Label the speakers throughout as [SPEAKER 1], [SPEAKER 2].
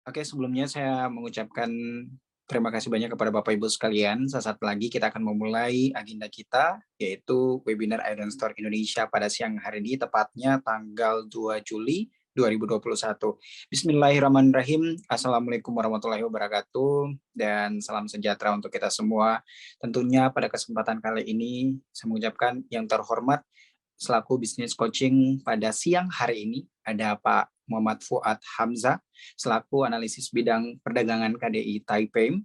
[SPEAKER 1] Oke, sebelumnya saya mengucapkan terima kasih banyak kepada Bapak Ibu sekalian. Sesaat lagi kita akan memulai agenda kita, yaitu webinar Idon Store Indonesia pada siang hari ini, tepatnya tanggal 2 Juli 2021. Bismillahirrahmanirrahim. Assalamualaikum warahmatullahi wabarakatuh, dan salam sejahtera untuk kita semua. Tentunya pada kesempatan kali ini, saya mengucapkan yang terhormat selaku bisnis coaching pada siang hari ini ada Pak Muhammad Fuad Hamzah selaku analisis bidang perdagangan KDI Taipei,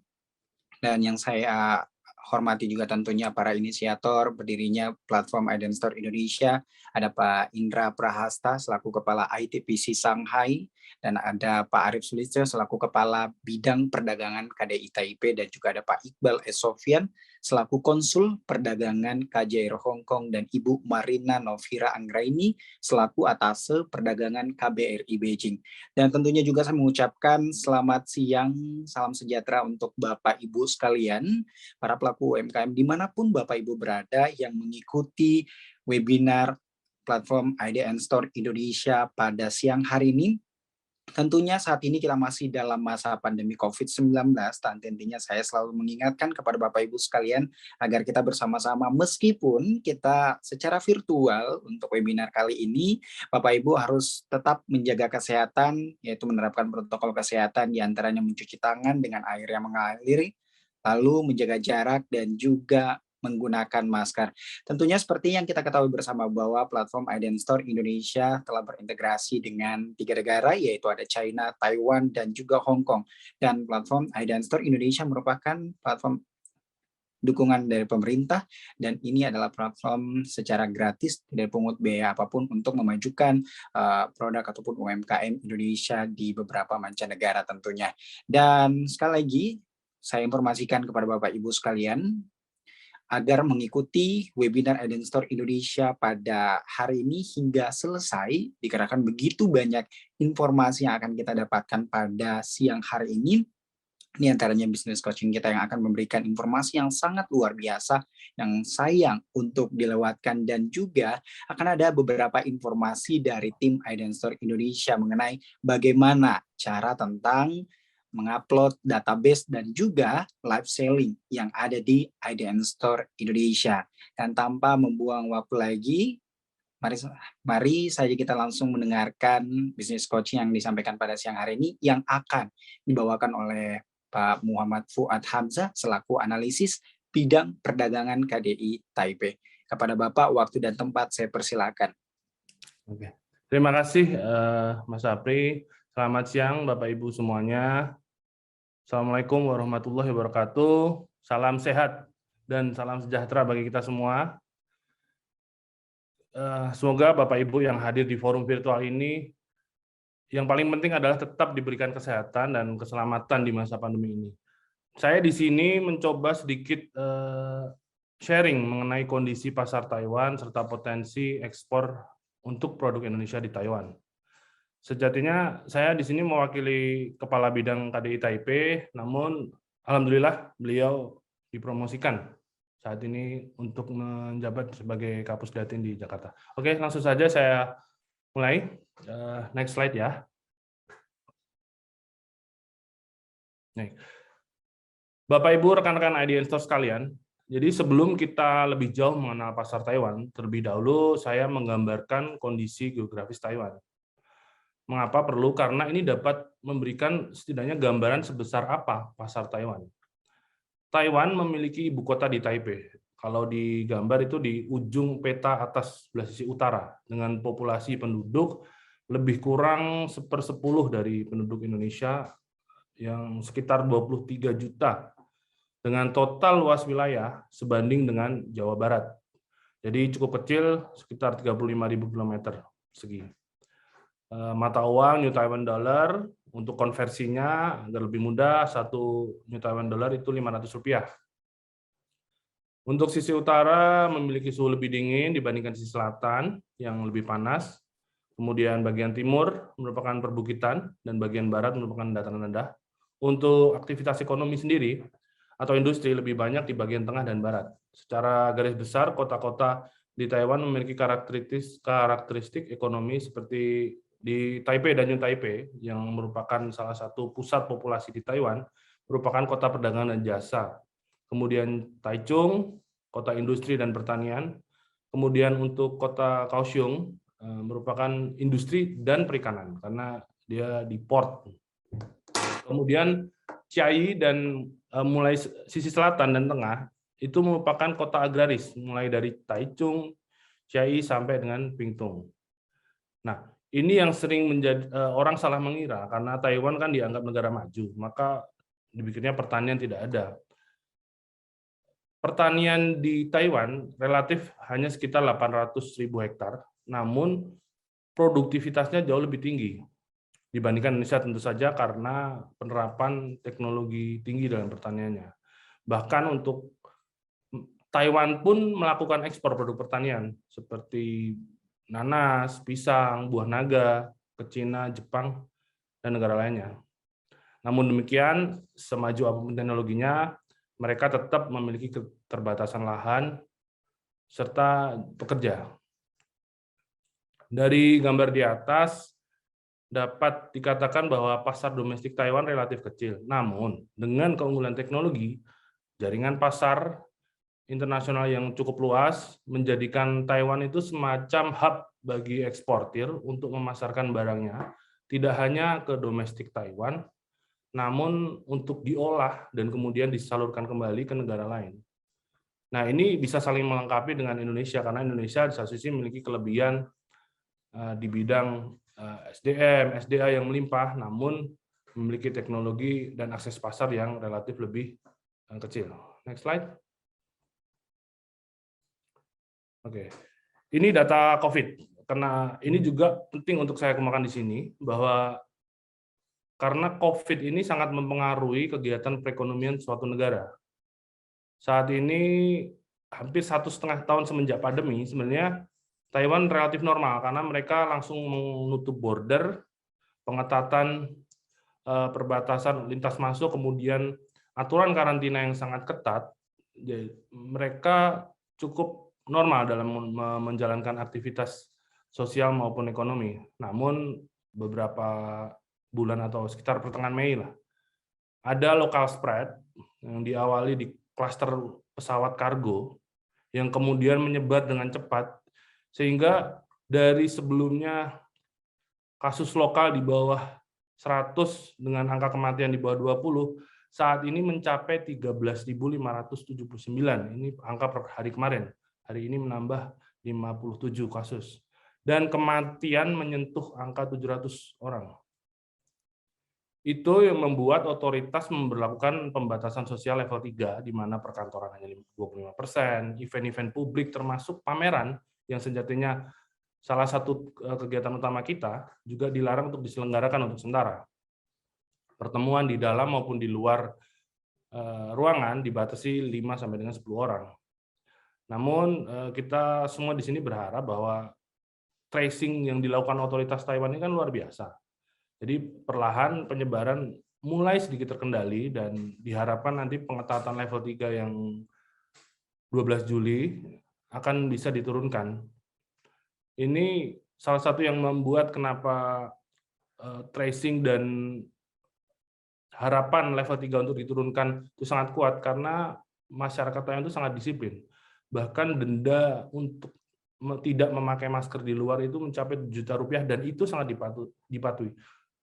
[SPEAKER 1] dan yang saya hormati juga tentunya para inisiator berdirinya platform Idon Store Indonesia, ada Pak Indra Prahasta selaku Kepala ITPC Shanghai, dan ada Pak Arif Sulistyo selaku Kepala Bidang Perdagangan KDI Taipei, dan juga ada Pak Iqbal S. Sofyan selaku Konsul Perdagangan KJR Hong Kong, dan Ibu Marina Novira Anggraini selaku Atase Perdagangan KBRI Beijing. Dan tentunya juga saya mengucapkan selamat siang, salam sejahtera untuk Bapak Ibu sekalian, para pelaku UMKM dimanapun Bapak Ibu berada yang mengikuti webinar platform IDN Store Indonesia pada siang hari ini. Tentunya saat ini kita masih dalam masa pandemi COVID-19, dan tentunya saya selalu mengingatkan kepada Bapak Ibu sekalian agar kita bersama-sama, meskipun kita secara virtual untuk webinar kali ini, Bapak Ibu harus tetap menjaga kesehatan, yaitu menerapkan protokol kesehatan, diantaranya mencuci tangan dengan air yang mengalir, lalu menjaga jarak dan juga menggunakan masker. Tentunya seperti yang kita ketahui bersama bahwa platform Idon Store Indonesia telah berintegrasi dengan 3 negara, yaitu ada China, Taiwan, dan juga Hong Kong. Dan platform Idon Store Indonesia merupakan platform dukungan dari pemerintah, dan ini adalah platform secara gratis, tidak pungut biaya apapun untuk memajukan produk ataupun UMKM Indonesia di beberapa mancanegara tentunya. Dan sekali lagi saya informasikan kepada Bapak Ibu sekalian agar mengikuti webinar Idon Store Indonesia pada hari ini hingga selesai, dikarenakan begitu banyak informasi yang akan kita dapatkan pada siang hari ini. Ini antaranya bisnis coaching kita yang akan memberikan informasi yang sangat luar biasa, yang sayang untuk dilewatkan, dan juga akan ada beberapa informasi dari tim Idon Store Indonesia mengenai bagaimana cara tentang mengupload database dan juga live selling yang ada di IDN Store Indonesia. Dan tanpa membuang waktu lagi, mari saja kita langsung mendengarkan bisnis coaching yang disampaikan pada siang hari ini yang akan dibawakan oleh Pak Muhammad Fuad Hamzah selaku analisis bidang perdagangan KDI Taipei. Kepada Bapak, waktu dan tempat saya persilakan.
[SPEAKER 2] Oke. Terima kasih Mas Apri. Selamat siang Bapak Ibu semuanya. Assalamualaikum warahmatullahi wabarakatuh. Salam sehat dan salam sejahtera bagi kita semua. Semoga Bapak Ibu yang hadir di forum virtual ini, yang paling penting adalah tetap diberikan kesehatan dan keselamatan di masa pandemi ini. Saya di sini mencoba sedikit sharing mengenai kondisi pasar Taiwan serta potensi ekspor untuk produk Indonesia di Taiwan. Sejatinya saya di sini mewakili Kepala Bidang KDI Taipei, namun alhamdulillah beliau dipromosikan saat ini untuk menjabat sebagai Kapus Datin di Jakarta. Oke, langsung saja saya mulai. Next slide ya. Nih. Bapak Ibu rekan-rekan IDN Store sekalian, jadi sebelum kita lebih jauh mengenal pasar Taiwan, terlebih dahulu saya menggambarkan kondisi geografis Taiwan. Mengapa perlu? Karena ini dapat memberikan setidaknya gambaran sebesar apa pasar Taiwan. Taiwan memiliki ibu kota di Taipei. Kalau digambar itu di ujung peta atas sebelah sisi utara, dengan populasi penduduk lebih kurang 1/10 dari penduduk Indonesia yang sekitar 23 juta, dengan total luas wilayah sebanding dengan Jawa Barat. Jadi cukup kecil, sekitar 35.000 km persegi. Mata uang New Taiwan Dollar, untuk konversinya agar lebih mudah, 1 New Taiwan Dollar itu Rp500. Untuk sisi utara memiliki suhu lebih dingin dibandingkan sisi selatan yang lebih panas. Kemudian bagian timur merupakan perbukitan dan bagian barat merupakan dataran rendah. Untuk aktivitas ekonomi sendiri atau industri lebih banyak di bagian tengah dan barat. Secara garis besar, kota-kota di Taiwan memiliki karakteristik ekonomi seperti di Taipei dan New Taipei, yang merupakan salah satu pusat populasi di Taiwan, merupakan kota perdagangan dan jasa. Kemudian Taichung, kota industri dan pertanian. Kemudian untuk kota Kaohsiung, merupakan industri dan perikanan, karena dia di port. Kemudian Chiayi dan mulai sisi selatan dan tengah, itu merupakan kota agraris, mulai dari Taichung, Chiayi sampai dengan Pingtung. Nah, ini yang sering menjadi orang salah mengira, karena Taiwan kan dianggap negara maju, maka dipikirnya pertanian tidak ada. Pertanian di Taiwan relatif hanya sekitar 800.000 hektar, namun produktivitasnya jauh lebih tinggi dibandingkan Indonesia, tentu saja karena penerapan teknologi tinggi dalam pertaniannya. Bahkan untuk Taiwan pun melakukan ekspor produk pertanian seperti nanas, pisang, buah naga ke Cina, Jepang, dan negara lainnya. Namun demikian, semaju apapun teknologinya, mereka tetap memiliki keterbatasan lahan serta pekerja. Dari gambar di atas, dapat dikatakan bahwa pasar domestik Taiwan relatif kecil. Namun, dengan keunggulan teknologi, jaringan pasar internasional yang cukup luas menjadikan Taiwan itu semacam hub bagi eksportir untuk memasarkan barangnya, tidak hanya ke domestik Taiwan, namun untuk diolah dan kemudian disalurkan kembali ke negara lain. Nah, ini bisa saling melengkapi dengan Indonesia, karena Indonesia di satu sisi memiliki kelebihan di bidang SDM, SDA yang melimpah, namun memiliki teknologi dan akses pasar yang relatif lebih kecil. Next slide. Oke, ini data COVID. Karena ini juga penting untuk saya kemukakan di sini, bahwa karena COVID ini sangat mempengaruhi kegiatan perekonomian suatu negara. Saat ini hampir 1,5 tahun semenjak pandemi, sebenarnya Taiwan relatif normal karena mereka langsung menutup border, pengetatan perbatasan lintas masuk, kemudian aturan karantina yang sangat ketat. Jadi, mereka cukup normal dalam menjalankan aktivitas sosial maupun ekonomi. Namun beberapa bulan atau sekitar pertengahan Mei lah, ada local spread yang diawali di klaster pesawat kargo yang kemudian menyebar dengan cepat, sehingga dari sebelumnya kasus lokal di bawah 100 dengan angka kematian di bawah 20, saat ini mencapai 13.579. Ini angka per hari kemarin. Hari ini menambah 57 kasus. Dan kematian menyentuh angka 700 orang. Itu yang membuat otoritas memberlakukan pembatasan sosial level 3, di mana perkantoran hanya 25%, event-event publik termasuk pameran yang sejatinya salah satu kegiatan utama kita juga dilarang untuk diselenggarakan untuk sementara. Pertemuan di dalam maupun di luar ruangan dibatasi 5 sampai dengan 10 orang. Namun kita semua di sini berharap bahwa tracing yang dilakukan otoritas Taiwan ini kan luar biasa. Jadi perlahan penyebaran mulai sedikit terkendali dan diharapkan nanti pengetatan level 3 yang 12 Juli akan bisa diturunkan. Ini salah satu yang membuat kenapa tracing dan harapan level 3 untuk diturunkan itu sangat kuat, karena masyarakat Taiwan itu sangat disiplin. Bahkan denda untuk tidak memakai masker di luar itu mencapai Rp1 juta, dan itu sangat dipatuhi.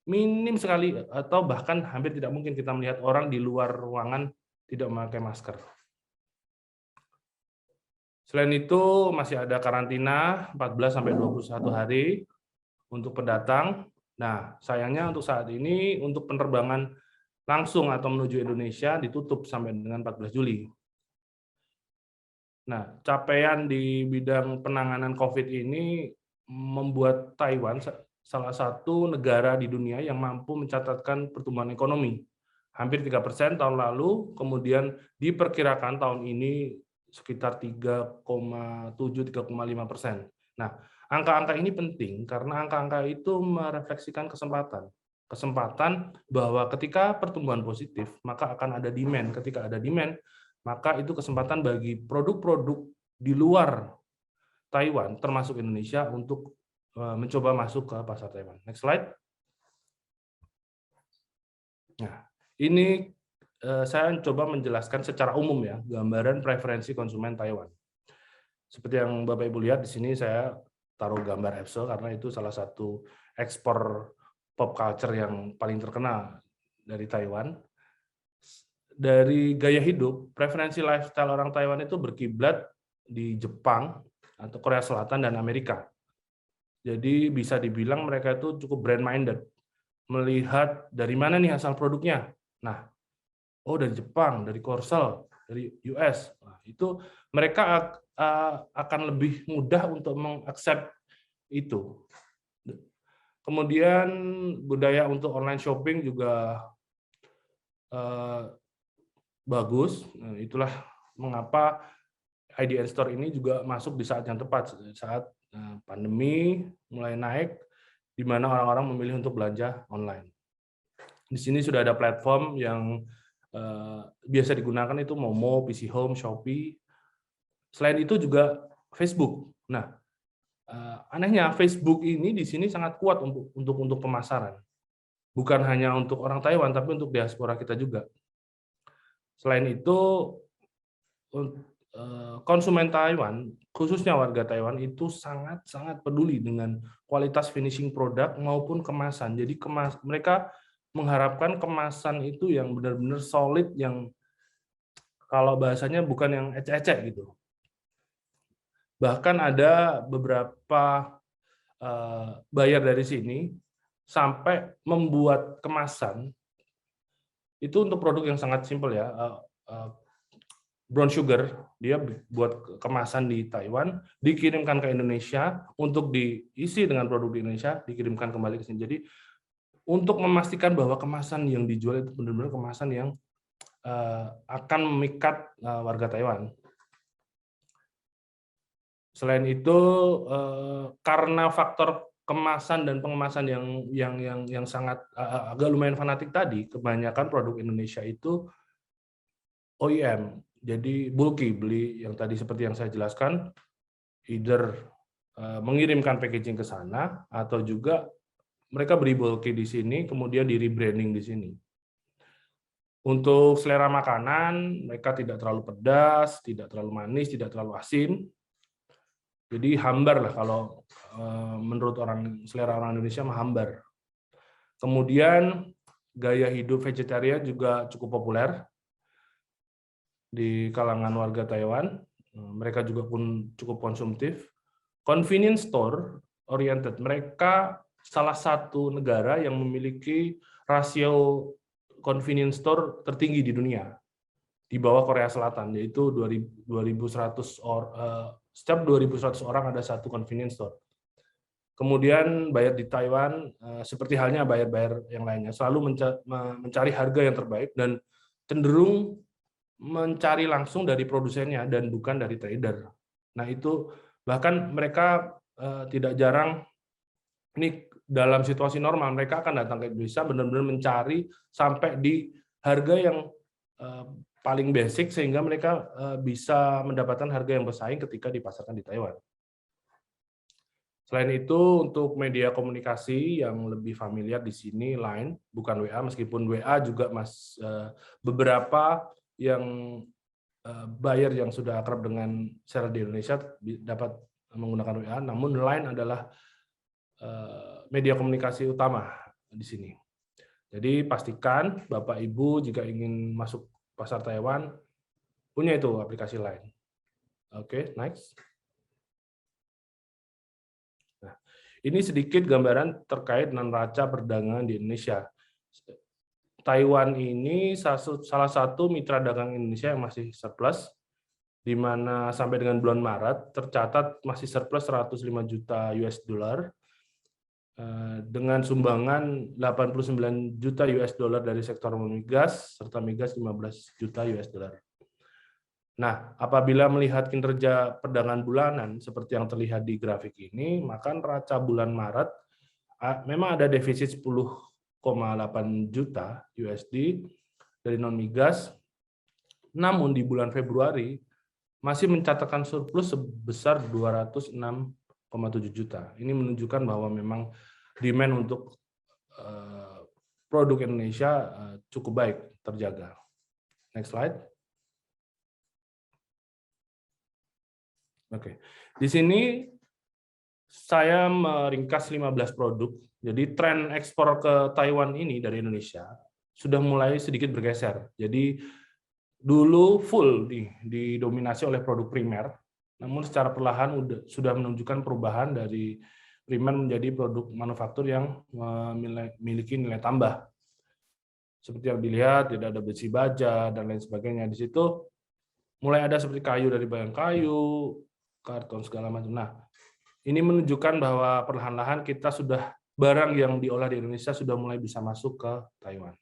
[SPEAKER 2] Minim sekali atau bahkan hampir tidak mungkin kita melihat orang di luar ruangan tidak memakai masker. Selain itu masih ada karantina 14 sampai 21 hari untuk pendatang. Nah, sayangnya untuk saat ini untuk penerbangan langsung atau menuju Indonesia ditutup sampai dengan 14 Juli. Nah, capaian di bidang penanganan COVID ini membuat Taiwan salah satu negara di dunia yang mampu mencatatkan pertumbuhan ekonomi. Hampir 3% tahun lalu, kemudian diperkirakan tahun ini sekitar 3,7-3,5%. Nah, angka-angka ini penting karena angka-angka itu merefleksikan kesempatan. Kesempatan bahwa ketika pertumbuhan positif, maka akan ada demand. Ketika ada demand, maka itu kesempatan bagi produk-produk di luar Taiwan, termasuk Indonesia, untuk mencoba masuk ke pasar Taiwan. Next slide. Nah, ini saya coba menjelaskan secara umum ya, gambaran preferensi konsumen Taiwan. Seperti yang Bapak Ibu lihat di sini saya taruh gambar Epson karena itu salah satu ekspor pop culture yang paling terkenal dari Taiwan. Dari gaya hidup, preferensi lifestyle orang Taiwan itu berkiblat di Jepang atau Korea Selatan dan Amerika. Jadi bisa dibilang mereka itu cukup brand minded. Melihat dari mana nih asal produknya. Nah, oh dari Jepang, dari Korsel, dari US. Nah, itu mereka akan lebih mudah untuk mengaccept itu. Kemudian budaya untuk online shopping juga bagus. Nah, itulah mengapa IDN Store ini juga masuk di saat yang tepat, saat pandemi mulai naik, di mana orang-orang memilih untuk belanja online. Di sini sudah ada platform yang biasa digunakan itu Momo, PC Home, Shopee. Selain itu juga Facebook. Nah, anehnya Facebook ini di sini sangat kuat untuk pemasaran. Bukan hanya untuk orang Taiwan, tapi untuk diaspora kita juga. Selain itu, konsumen Taiwan, khususnya warga Taiwan itu sangat peduli dengan kualitas finishing produk maupun kemasan. Jadi mereka mengharapkan kemasan itu yang benar-benar solid, yang kalau bahasanya bukan yang ecek-ecek gitu. Bahkan ada beberapa buyer dari sini sampai membuat kemasan itu untuk produk yang sangat simpel ya, brown sugar, dia buat kemasan di Taiwan, dikirimkan ke Indonesia untuk diisi dengan produk di Indonesia, dikirimkan kembali ke sini. Jadi untuk memastikan bahwa kemasan yang dijual itu benar-benar kemasan yang akan memikat warga Taiwan. Selain itu, karena faktor kemasan dan pengemasan yang sangat agak lumayan fanatik tadi, kebanyakan produk Indonesia itu OEM, jadi bulky, beli yang tadi seperti yang saya jelaskan, either mengirimkan packaging ke sana atau juga mereka beri bulky di sini, kemudian di rebranding di sini. Untuk selera makanan, mereka tidak terlalu pedas, tidak terlalu manis, tidak terlalu asin. Jadi hambar lah kalau menurut selera orang Indonesia mah hambar. Kemudian gaya hidup vegetarian juga cukup populer di kalangan warga Taiwan. Mereka juga pun cukup konsumtif. Convenience store oriented. Mereka salah satu negara yang memiliki rasio convenience store tertinggi di dunia, di bawah Korea Selatan, yaitu 2.100 setiap 2.100 orang ada satu convenience store. Kemudian buyer di Taiwan, seperti halnya buyer-buyer yang lainnya, selalu mencari harga yang terbaik dan cenderung mencari langsung dari produsennya dan bukan dari trader. Nah itu bahkan mereka tidak jarang, ini dalam situasi normal mereka akan datang ke Indonesia benar-benar mencari sampai di harga yang paling basic sehingga mereka bisa mendapatkan harga yang bersaing ketika dipasarkan di Taiwan. Selain itu, untuk media komunikasi yang lebih familiar di sini Line, bukan WA, meskipun WA juga beberapa yang buyer yang sudah akrab dengan seller di Indonesia dapat menggunakan WA, namun Line adalah media komunikasi utama di sini. Jadi pastikan Bapak Ibu jika ingin masuk pasar Taiwan punya itu aplikasi Line. Oke, next. Nah, ini sedikit gambaran terkait dengan neraca perdagangan di Indonesia. Taiwan ini salah satu mitra dagang Indonesia yang masih surplus, di mana sampai dengan bulan Maret tercatat masih surplus 105 juta US dollar dengan sumbangan 89 juta US dollar dari sektor migas serta migas 15 juta US dollar. Nah, apabila melihat kinerja perdagangan bulanan seperti yang terlihat di grafik ini, maka neraca bulan Maret memang ada defisit 10,8 juta USD dari non migas. Namun di bulan Februari masih mencatatkan surplus sebesar 206,9 juta. Ini menunjukkan bahwa memang demand untuk produk Indonesia cukup baik terjaga. Next slide. Oke, di sini saya meringkas 15 produk. Jadi tren ekspor ke Taiwan ini dari Indonesia sudah mulai sedikit bergeser. Jadi dulu full didominasi oleh produk primer, namun secara perlahan sudah menunjukkan perubahan dari primer menjadi produk manufaktur yang memiliki nilai tambah. Seperti yang dilihat, tidak ada besi baja dan lain sebagainya. Di situ mulai ada seperti kayu dari bahan kayu, karton segala macam. Nah, ini menunjukkan bahwa perlahan-lahan kita sudah barang yang diolah di Indonesia sudah mulai bisa masuk ke Taiwan.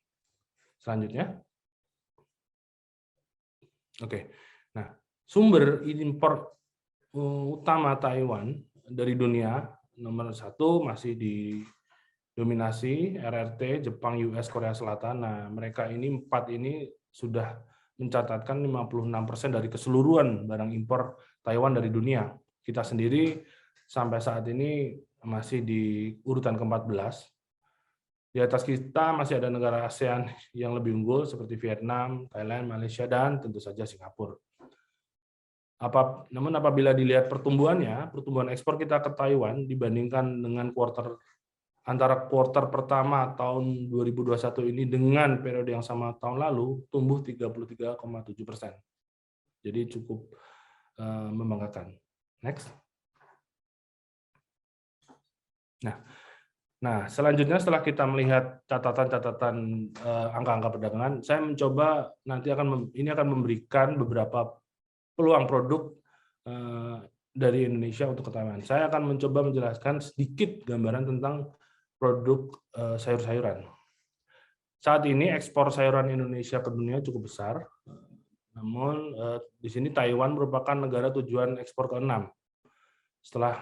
[SPEAKER 2] Selanjutnya. Oke. Nah, sumber impor utama Taiwan dari dunia nomor 1 masih didominasi RRT, Jepang, US, Korea Selatan. Nah, mereka ini 4 ini sudah mencatatkan 56% dari keseluruhan barang impor Taiwan dari dunia. Kita sendiri sampai saat ini masih di urutan ke-14. Di atas kita masih ada negara ASEAN yang lebih unggul seperti Vietnam, Thailand, Malaysia, dan tentu saja Singapura. Namun apabila dilihat pertumbuhan ekspor kita ke Taiwan dibandingkan dengan antara kuartal pertama tahun 2021 ini dengan periode yang sama tahun lalu, tumbuh 33,7%. Jadi cukup membanggakan. Next. Nah, selanjutnya setelah kita melihat catatan-catatan angka-angka perdagangan, saya mencoba ini akan memberikan beberapa peluang produk dari Indonesia untuk ke Taiwan. Saya akan mencoba menjelaskan sedikit gambaran tentang produk sayur-sayuran. Saat ini ekspor sayuran Indonesia ke dunia cukup besar, namun di sini Taiwan merupakan negara tujuan ekspor ke-6 setelah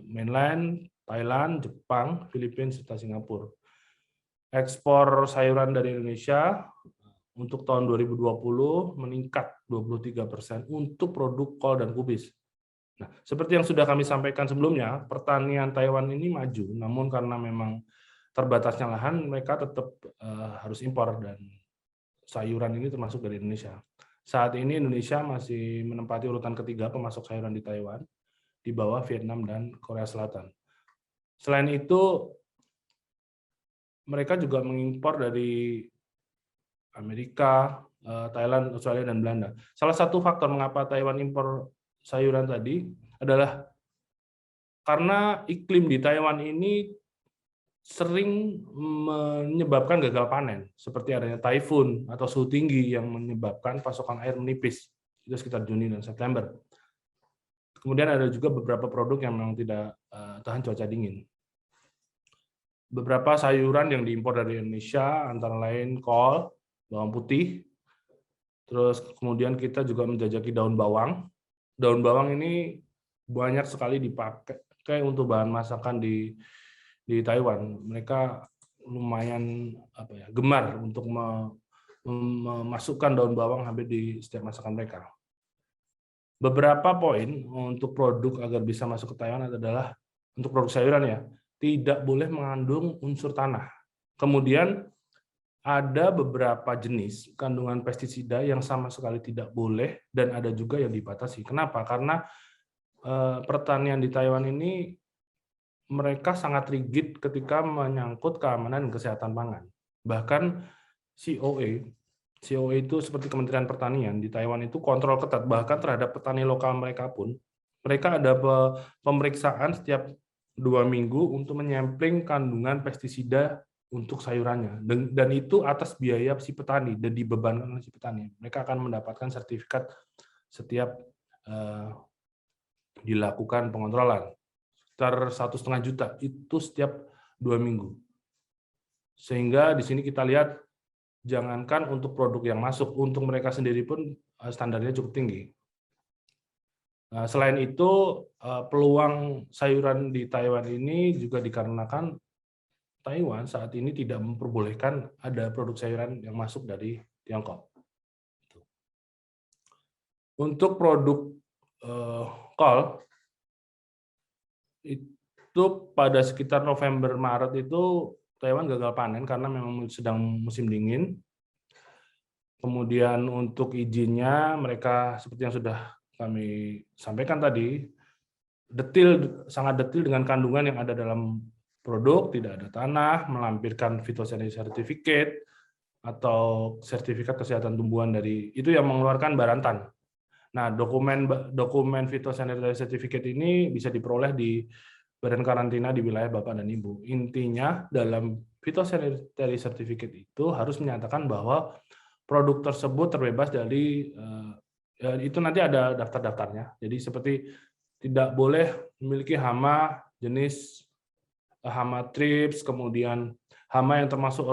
[SPEAKER 2] mainland, Thailand, Jepang, Filipina, serta Singapura. Ekspor sayuran dari Indonesia untuk tahun 2020 meningkat 23% untuk produk kol dan kubis. Nah, seperti yang sudah kami sampaikan sebelumnya, pertanian Taiwan ini maju, namun karena memang terbatasnya lahan, mereka tetap harus impor dan sayuran ini termasuk dari Indonesia. Saat ini Indonesia masih menempati urutan ketiga pemasok sayuran di Taiwan, di bawah Vietnam dan Korea Selatan. Selain itu, mereka juga mengimpor dari Amerika, Thailand, Australia, dan Belanda. Salah satu faktor mengapa Taiwan impor sayuran tadi adalah karena iklim di Taiwan ini sering menyebabkan gagal panen, seperti adanya typhoon atau suhu tinggi yang menyebabkan pasokan air menipis, itu sekitar Juni dan September. Kemudian ada juga beberapa produk yang memang tidak tahan cuaca dingin. Beberapa sayuran yang diimpor dari Indonesia antara lain kol, bawang putih, terus kemudian kita juga menjajaki daun bawang. Daun bawang ini banyak sekali dipakai untuk bahan masakan di Taiwan. Mereka lumayan gemar untuk memasukkan daun bawang hampir di setiap masakan mereka. Beberapa poin untuk produk agar bisa masuk ke Taiwan adalah untuk produk sayuran ya, tidak boleh mengandung unsur tanah. Kemudian ada beberapa jenis kandungan pestisida yang sama sekali tidak boleh dan ada juga yang dibatasi. Kenapa? Karena pertanian di Taiwan ini mereka sangat rigid ketika menyangkut keamanan dan kesehatan pangan. Bahkan COA itu seperti Kementerian Pertanian di Taiwan itu kontrol ketat, bahkan terhadap petani lokal mereka pun. Mereka ada pemeriksaan setiap 2 minggu untuk menyampling kandungan pestisida untuk sayurannya. Dan itu atas biaya si petani dan dibebankan oleh si petani. Mereka akan mendapatkan sertifikat setiap dilakukan pengontrolan. Sekitar 1,5 juta itu setiap 2 minggu. Sehingga di sini kita lihat jangankan untuk produk yang masuk, untuk mereka sendiri pun standarnya cukup tinggi. Selain itu, peluang sayuran di Taiwan ini juga dikarenakan Taiwan saat ini tidak memperbolehkan ada produk sayuran yang masuk dari Tiongkok. Untuk produk kol, itu pada sekitar November Maret itu Taiwan gagal panen karena memang sedang musim dingin. Kemudian untuk izinnya mereka seperti yang sudah kami sampaikan tadi, sangat detail dengan kandungan yang ada dalam produk, tidak ada tanah, melampirkan phytosanitary certificate atau sertifikat kesehatan tumbuhan dari itu yang mengeluarkan Barantan. Nah, dokumen phytosanitary certificate ini bisa diperoleh di Badan Karantina di wilayah Bapak dan Ibu. Intinya dalam phytosanitary certificate itu harus menyatakan bahwa produk tersebut terbebas dari itu nanti ada daftar-daftarnya. Jadi seperti tidak boleh memiliki hama jenis hama thrips, kemudian hama yang termasuk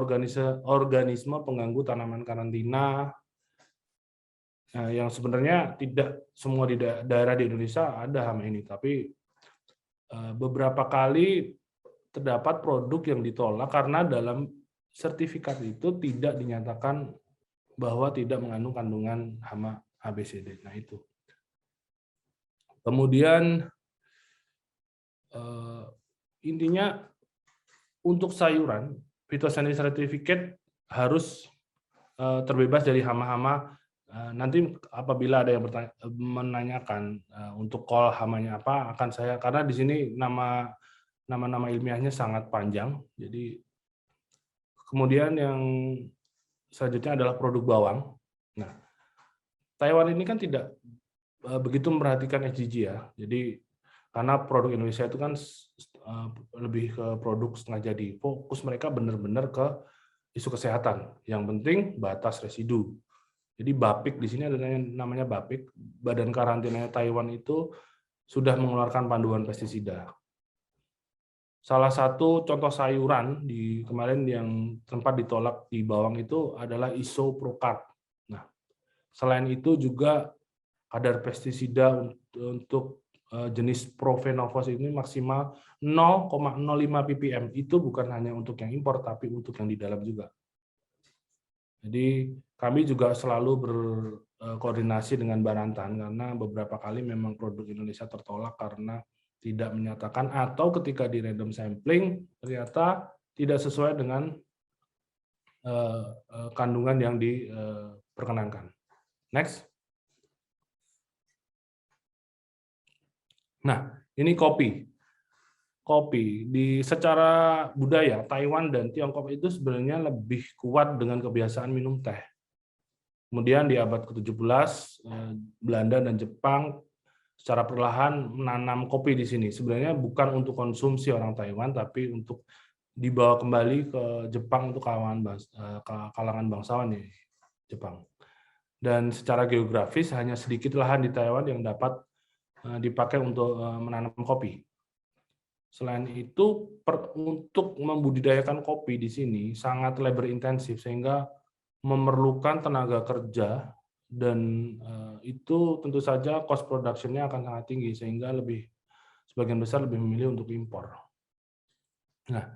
[SPEAKER 2] organisme pengganggu tanaman karantina, yang sebenarnya tidak semua di daerah di Indonesia ada hama ini, tapi beberapa kali terdapat produk yang ditolak karena dalam sertifikat itu tidak dinyatakan bahwa tidak mengandung kandungan hama ABCD. Nah itu. Kemudian intinya untuk sayuran, phytosanitary certificate harus terbebas dari hama-hama. Nanti apabila ada yang menanyakan untuk call hamanya apa, akan saya, karena di sini nama-nama ilmiahnya sangat panjang. Jadi kemudian yang selanjutnya adalah produk bawang. Nah, Taiwan ini kan tidak begitu memperhatikan SDG ya. Jadi karena produk Indonesia itu kan lebih ke produk setengah jadi. Fokus mereka benar-benar ke isu kesehatan. Yang penting batas residu. Jadi BAPIK di sini ada namanya BAPIK, Badan Karantina Taiwan itu sudah mengeluarkan panduan pestisida. Salah satu contoh sayuran di kemarin yang sempat ditolak di bawang itu adalah isoprocat. Nah, selain itu juga kadar pestisida untuk jenis Profenovos ini maksimal 0,05 ppm. Itu bukan hanya untuk yang impor, tapi untuk yang di dalam juga. Jadi kami juga selalu berkoordinasi dengan Barantan karena beberapa kali memang produk Indonesia tertolak karena tidak menyatakan atau ketika di random sampling ternyata tidak sesuai dengan kandungan yang diperkenankan. Next. Nah, ini kopi. Kopi secara budaya Taiwan dan Tiongkok itu sebenarnya lebih kuat dengan kebiasaan minum teh. Kemudian di abad ke-17 Belanda dan Jepang secara perlahan menanam kopi di sini. Sebenarnya bukan untuk konsumsi orang Taiwan, tapi untuk dibawa kembali ke Jepang untuk kalangan bangsawan di Jepang. Dan secara geografis hanya sedikit lahan di Taiwan yang dapat dipakai untuk menanam kopi. Selain itu, untuk membudidayakan kopi di sini sangat labor intensif sehingga memerlukan tenaga kerja dan itu tentu saja cost production-nya akan sangat tinggi sehingga sebagian besar lebih memilih untuk impor. Nah,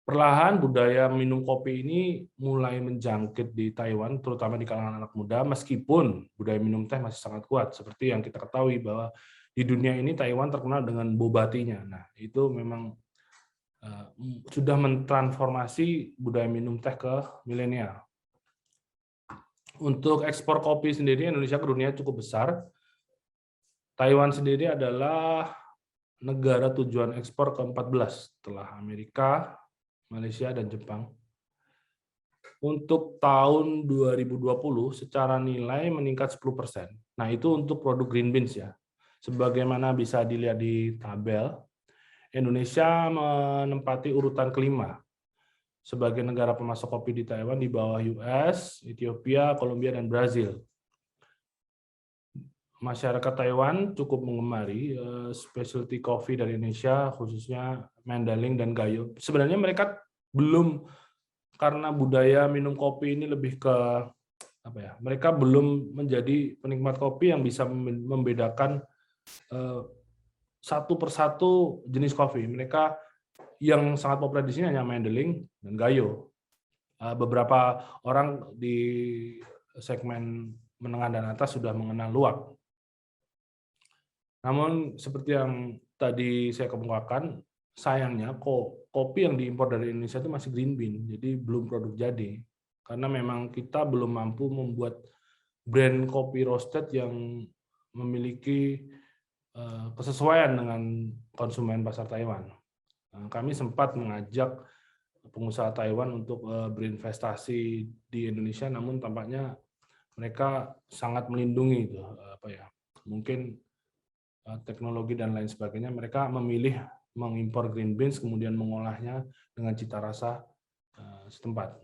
[SPEAKER 2] perlahan budaya minum kopi ini mulai menjangkit di Taiwan, terutama di kalangan anak muda, meskipun budaya minum teh masih sangat kuat, seperti yang kita ketahui bahwa di dunia ini Taiwan terkenal dengan bobatinya. Nah, itu memang sudah mentransformasi budaya minum teh ke milenial. Untuk ekspor kopi sendiri, Indonesia ke dunia cukup besar. Taiwan sendiri adalah negara tujuan ekspor ke-14 setelah Amerika, Malaysia, dan Jepang. Untuk tahun 2020 secara nilai meningkat 10%. Nah, itu untuk produk green beans ya. Sebagaimana bisa dilihat di tabel, Indonesia menempati urutan kelima sebagai negara pemasok kopi di Taiwan di bawah US, Ethiopia, Kolombia, dan Brazil. Masyarakat Taiwan cukup mengemari specialty coffee dari Indonesia, khususnya Mandaling dan Gayo. Sebenarnya mereka belum, karena budaya minum kopi ini lebih ke apa ya? Mereka belum menjadi penikmat kopi yang bisa membedakan satu persatu jenis kopi. Mereka yang sangat populer di sini hanya Mandaling dan Gayo. Beberapa orang di segmen menengah dan atas sudah mengenal luwak. Namun seperti yang tadi saya kemukakan, sayangnya kopi yang diimpor dari Indonesia itu masih green bean, jadi belum produk jadi. Karena memang kita belum mampu membuat brand kopi roasted yang memiliki kesesuaian dengan konsumen pasar Taiwan. Kami sempat mengajak pengusaha Taiwan untuk berinvestasi di Indonesia, namun tampaknya mereka sangat melindungi itu, mungkin teknologi dan lain sebagainya. Mereka memilih mengimpor green beans kemudian mengolahnya dengan cita rasa setempat.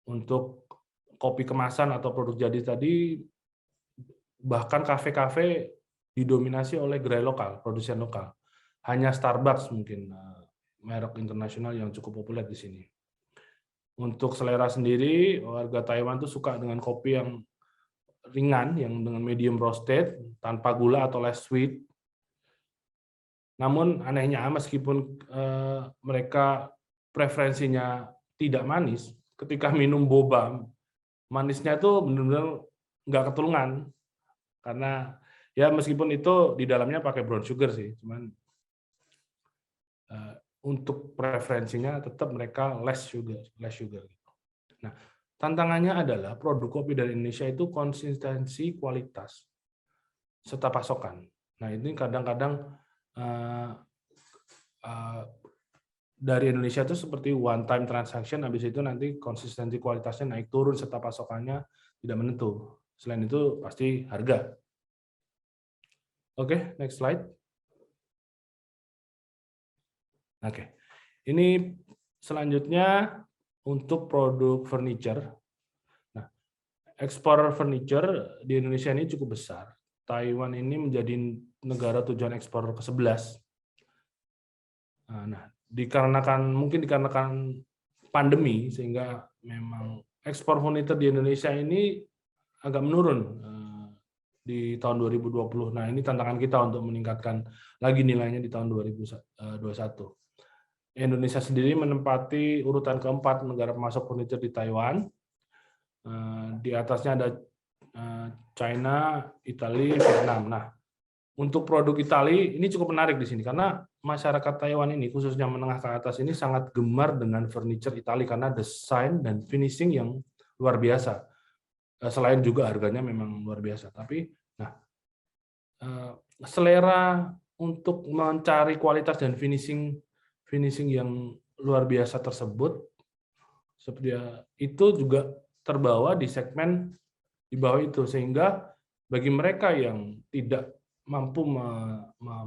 [SPEAKER 2] Untuk kopi kemasan atau produk jadi tadi, bahkan kafe-kafe didominasi oleh gerai lokal, produsen lokal. Hanya Starbucks mungkin merek internasional yang cukup populer di sini. Untuk selera sendiri, warga Taiwan tuh suka dengan kopi yang ringan, yang dengan medium roasted, tanpa gula atau less sweet. Namun anehnya, meskipun mereka preferensinya tidak manis, ketika minum boba, manisnya itu benar-benar nggak ketulungan. Karena ya meskipun itu di dalamnya pakai brown sugar sih, cuman untuk preferensinya tetap mereka less sugar. Nah, tantangannya adalah produk kopi dari Indonesia itu konsistensi kualitas serta pasokan. Nah, ini kadang-kadang dari Indonesia itu seperti one time transaction, habis itu nanti konsistensi kualitasnya naik turun serta pasokannya tidak menentu. Selain itu pasti harga. Oke, next slide. Oke, ini selanjutnya untuk produk furniture. Nah, ekspor furniture di Indonesia ini cukup besar. Taiwan ini menjadi negara tujuan ekspor ke-11. Nah, mungkin dikarenakan pandemi, sehingga memang ekspor furniture di Indonesia ini agak menurun di tahun 2020. Nah, ini tantangan kita untuk meningkatkan lagi nilainya di tahun 2021. Indonesia sendiri menempati urutan keempat negara pemasok furniture di Taiwan. Di atasnya ada China, Italia, Vietnam. Nah, untuk produk Italia ini cukup menarik di sini karena masyarakat Taiwan ini, khususnya menengah ke atas ini, sangat gemar dengan furniture Italia karena desain dan finishing yang luar biasa. Selain juga harganya memang luar biasa. Tapi, selera untuk mencari kualitas dan finishing yang luar biasa tersebut, seperti itu juga terbawa di segmen di bawah itu, sehingga bagi mereka yang tidak mampu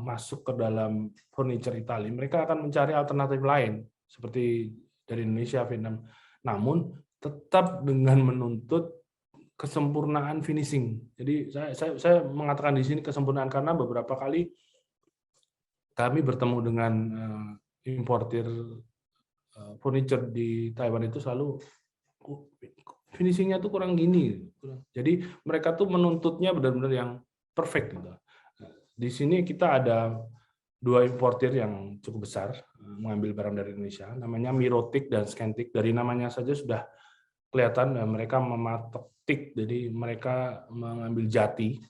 [SPEAKER 2] masuk ke dalam furniture Italia, mereka akan mencari alternatif lain seperti dari Indonesia, Vietnam. Namun tetap dengan menuntut kesempurnaan finishing. Jadi saya mengatakan di sini kesempurnaan karena beberapa kali kami bertemu dengan importir furniture di Taiwan itu selalu finishingnya tuh kurang gini. Jadi mereka tuh menuntutnya benar-benar yang perfect gitu. Di sini kita ada 2 importir yang cukup besar mengambil barang dari Indonesia, namanya Mirotic dan Scantic. Dari namanya saja sudah kelihatan mereka mematok tik, jadi mereka mengambil jati.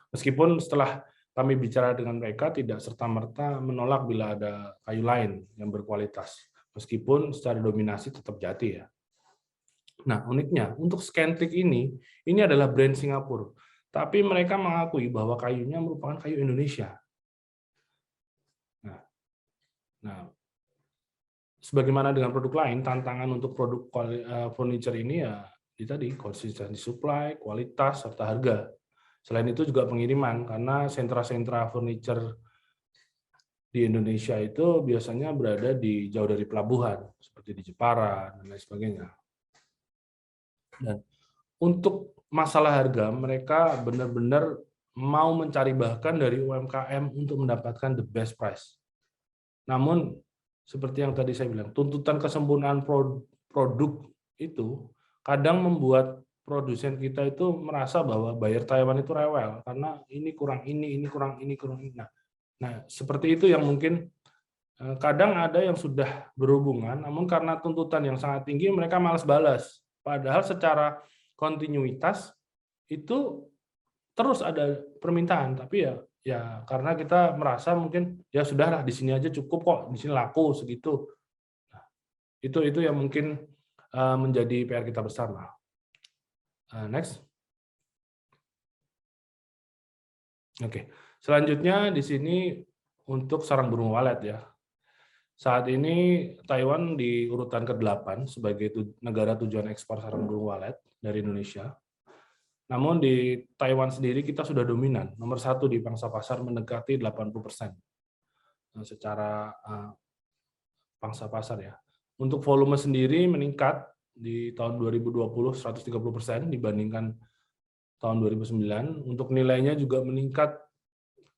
[SPEAKER 2] Meskipun setelah kami bicara dengan mereka tidak serta-merta menolak bila ada kayu lain yang berkualitas. Meskipun secara dominasi tetap jati ya. Nah, uniknya untuk Scantic ini adalah brand Singapura. Tapi mereka mengakui bahwa kayunya merupakan kayu Indonesia. Nah, sebagaimana dengan produk lain, tantangan untuk produk furniture ini ya tadi konsistensi supply, kualitas, serta harga. Selain itu juga pengiriman, karena sentra-sentra furniture di Indonesia itu biasanya berada jauh dari pelabuhan, seperti di Jepara dan lain sebagainya. Dan untuk masalah harga, mereka benar-benar mau mencari bahkan dari UMKM untuk mendapatkan the best price. Namun, seperti yang tadi saya bilang, tuntutan kesempurnaan produk itu kadang membuat produsen kita itu merasa bahwa buyer Taiwan itu rewel karena ini kurang ini kurang ini. Nah, seperti itu yang mungkin kadang ada yang sudah berhubungan, namun karena tuntutan yang sangat tinggi mereka malas balas. Padahal secara kontinuitas itu terus ada permintaan, tapi ya Ya, karena kita merasa mungkin ya sudahlah di sini aja cukup kok, di sini laku segitu. Nah, itu yang mungkin menjadi PR kita bersama. Next. Oke. Selanjutnya di sini untuk sarang burung walet ya. Saat ini Taiwan di urutan ke-8 sebagai negara tujuan ekspor sarang burung walet dari Indonesia. Namun di Taiwan sendiri kita sudah dominan, nomor 1 di pangsa pasar mendekati 80% secara pangsa pasar ya. Untuk volume sendiri meningkat di tahun 2020 130% dibandingkan tahun 2009. Untuk nilainya juga meningkat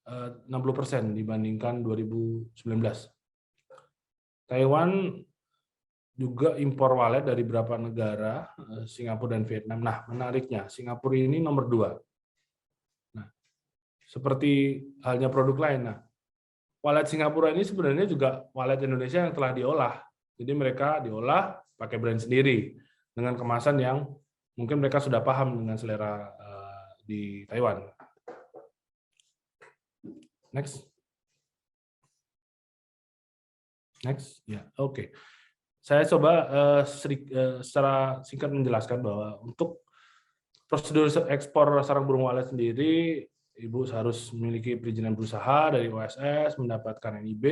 [SPEAKER 2] 60% dibandingkan 2019. Taiwan juga impor walet dari beberapa negara, Singapura dan Vietnam. Nah, menariknya, Singapura ini nomor 2. Nah, seperti halnya produk lain. Nah, walet Singapura ini sebenarnya juga walet Indonesia yang telah diolah. Jadi mereka diolah pakai brand sendiri dengan kemasan yang mungkin mereka sudah paham dengan selera di Taiwan. Next. Next. Ya, oke. Saya coba secara singkat menjelaskan bahwa untuk prosedur ekspor sarang burung walet sendiri, Ibu harus memiliki perizinan berusaha dari OSS, mendapatkan NIB,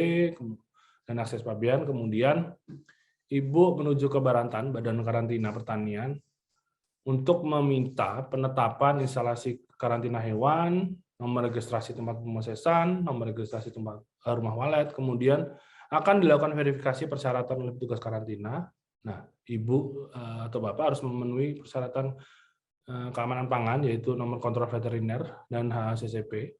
[SPEAKER 2] dan akses pabean, kemudian Ibu menuju ke Barantan, Badan Karantina Pertanian, untuk meminta penetapan instalasi karantina hewan, nomor registrasi tempat pemosesan, nomor registrasi tempat rumah walet, kemudian akan dilakukan verifikasi persyaratan oleh petugas karantina. Nah, Ibu atau Bapak harus memenuhi persyaratan keamanan pangan, yaitu nomor kontrol veteriner dan HACCP.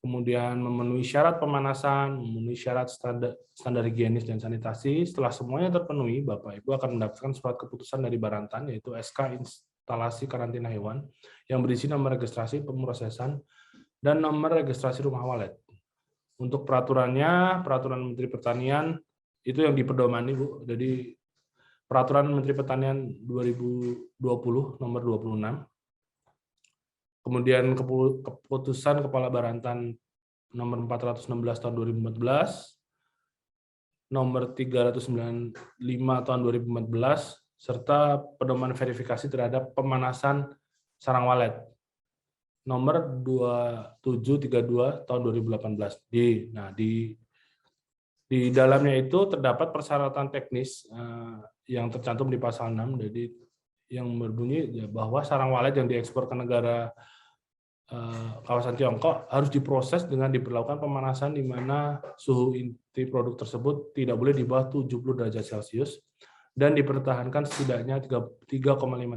[SPEAKER 2] Kemudian memenuhi syarat pemanasan, memenuhi syarat standar higienis dan sanitasi. Setelah semuanya terpenuhi, Bapak Ibu akan mendapatkan surat keputusan dari Barantan, yaitu SK instalasi karantina hewan, yang berisi nomor registrasi pemrosesan dan nomor registrasi rumah walet. Untuk peraturannya, peraturan Menteri Pertanian itu yang dipedomani, Bu. Jadi peraturan Menteri Pertanian 2020 nomor 26. Kemudian keputusan Kepala Barantan nomor 416 tahun 2014, nomor 395 tahun 2014, serta pedoman verifikasi terhadap pemanasan sarang walet nomor 2732 tahun 2018. Di dalamnya itu terdapat persyaratan teknis yang tercantum di pasal 6, jadi yang berbunyi bahwa sarang walet yang diekspor ke negara kawasan Tiongkok harus diproses dengan diberlakukan pemanasan di mana suhu inti produk tersebut tidak boleh di bawah 70 derajat Celcius dan dipertahankan setidaknya 3,5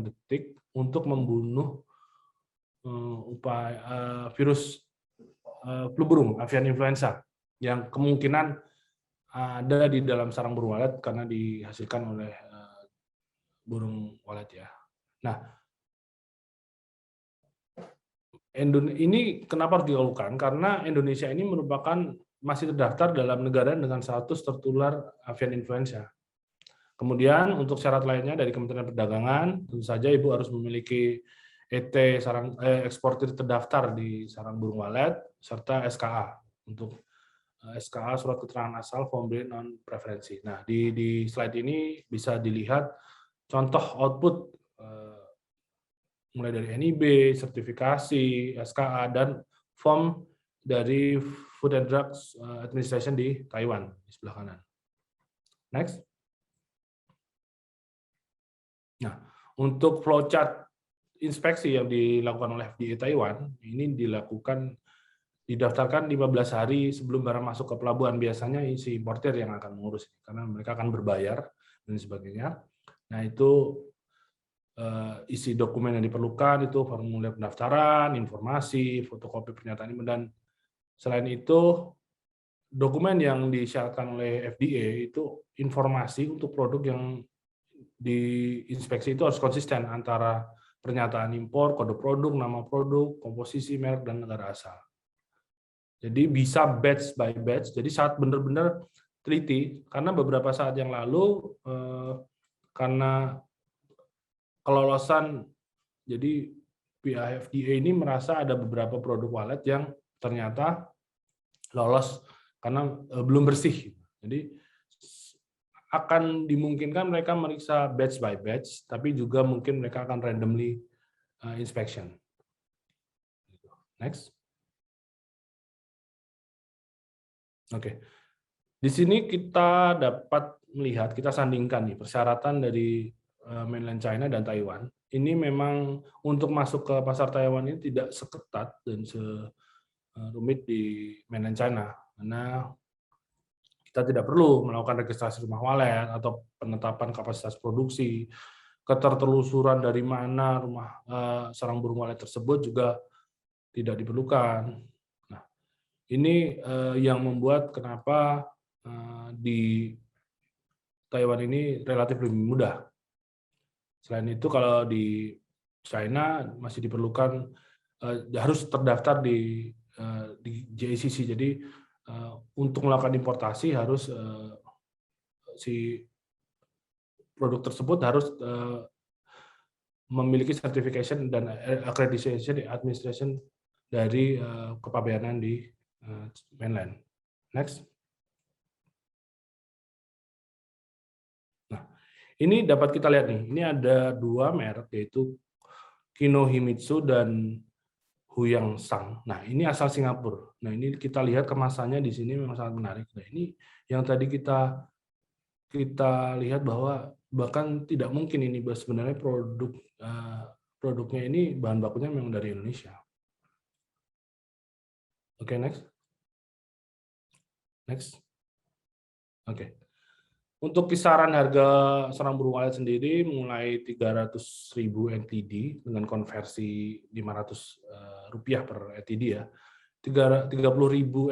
[SPEAKER 2] detik untuk membunuh virus flu burung avian influenza yang kemungkinan ada di dalam sarang burung walet karena dihasilkan oleh burung walet ya. Nah, ini kenapa harus dilakukan? Karena Indonesia ini merupakan masih terdaftar dalam negara dengan status tertular avian influenza. Kemudian untuk syarat lainnya dari Kementerian Perdagangan, tentu saja Ibu harus memiliki ET eksportir terdaftar di sarang burung walet serta SKA untuk SKA surat keterangan asal foreign non preferensi. Nah, di slide ini bisa dilihat contoh output mulai dari NIB, sertifikasi, SKA, dan form dari Food and Drugs Administration di Taiwan, di sebelah kanan. Next. Nah, untuk flowchart inspeksi yang dilakukan oleh FDA Taiwan, ini didaftarkan 15 hari sebelum barang masuk ke pelabuhan. Biasanya si importer yang akan mengurus, karena mereka akan berbayar dan sebagainya. Nah, itu isi dokumen yang diperlukan itu formulir pendaftaran, informasi, fotokopi pernyataan dan selain itu dokumen yang disyaratkan oleh FDA itu informasi untuk produk yang diinspeksi itu harus konsisten antara pernyataan impor, kode produk, nama produk, komposisi merek dan negara asal. Jadi bisa batch by batch. Jadi saat benar-benar teliti karena beberapa saat yang lalu karena kelolosan, jadi pihak FDA ini merasa ada beberapa produk walet yang ternyata lolos karena belum bersih. Jadi akan dimungkinkan mereka meriksa batch by batch, tapi juga mungkin mereka akan randomly inspection. Next. Oke. Di sini kita dapat melihat, kita sandingkan nih persyaratan dari mainland China dan Taiwan. Ini memang untuk masuk ke pasar Taiwan ini tidak seketat dan serumit di mainland China, karena kita tidak perlu melakukan registrasi rumah walet atau penetapan kapasitas produksi, ketertelusuran dari mana rumah sarang burung walet tersebut juga tidak diperlukan. Nah, ini yang membuat kenapa di Taiwan ini relatif lebih mudah. Selain itu, kalau di China masih diperlukan harus terdaftar di JICC. Jadi untuk melakukan importasi harus si produk tersebut harus memiliki certification dan accreditation administration dari kepabeanan di mainland. Next. Nah, ini dapat kita lihat nih. Ini ada dua merek, yaitu Kinohimitsu dan Huyang Sang. Nah, ini asal Singapura. Nah, ini kita lihat kemasannya di sini memang sangat menarik. Nah, ini yang tadi kita lihat bahwa bahkan tidak mungkin ini sebenarnya produknya ini bahan bakunya memang dari Indonesia. Oke, next. Next. Oke. Untuk kisaran harga sarang burung walet sendiri mulai 300.000 NTD dengan konversi 500 rupiah per NTD ya. 30.000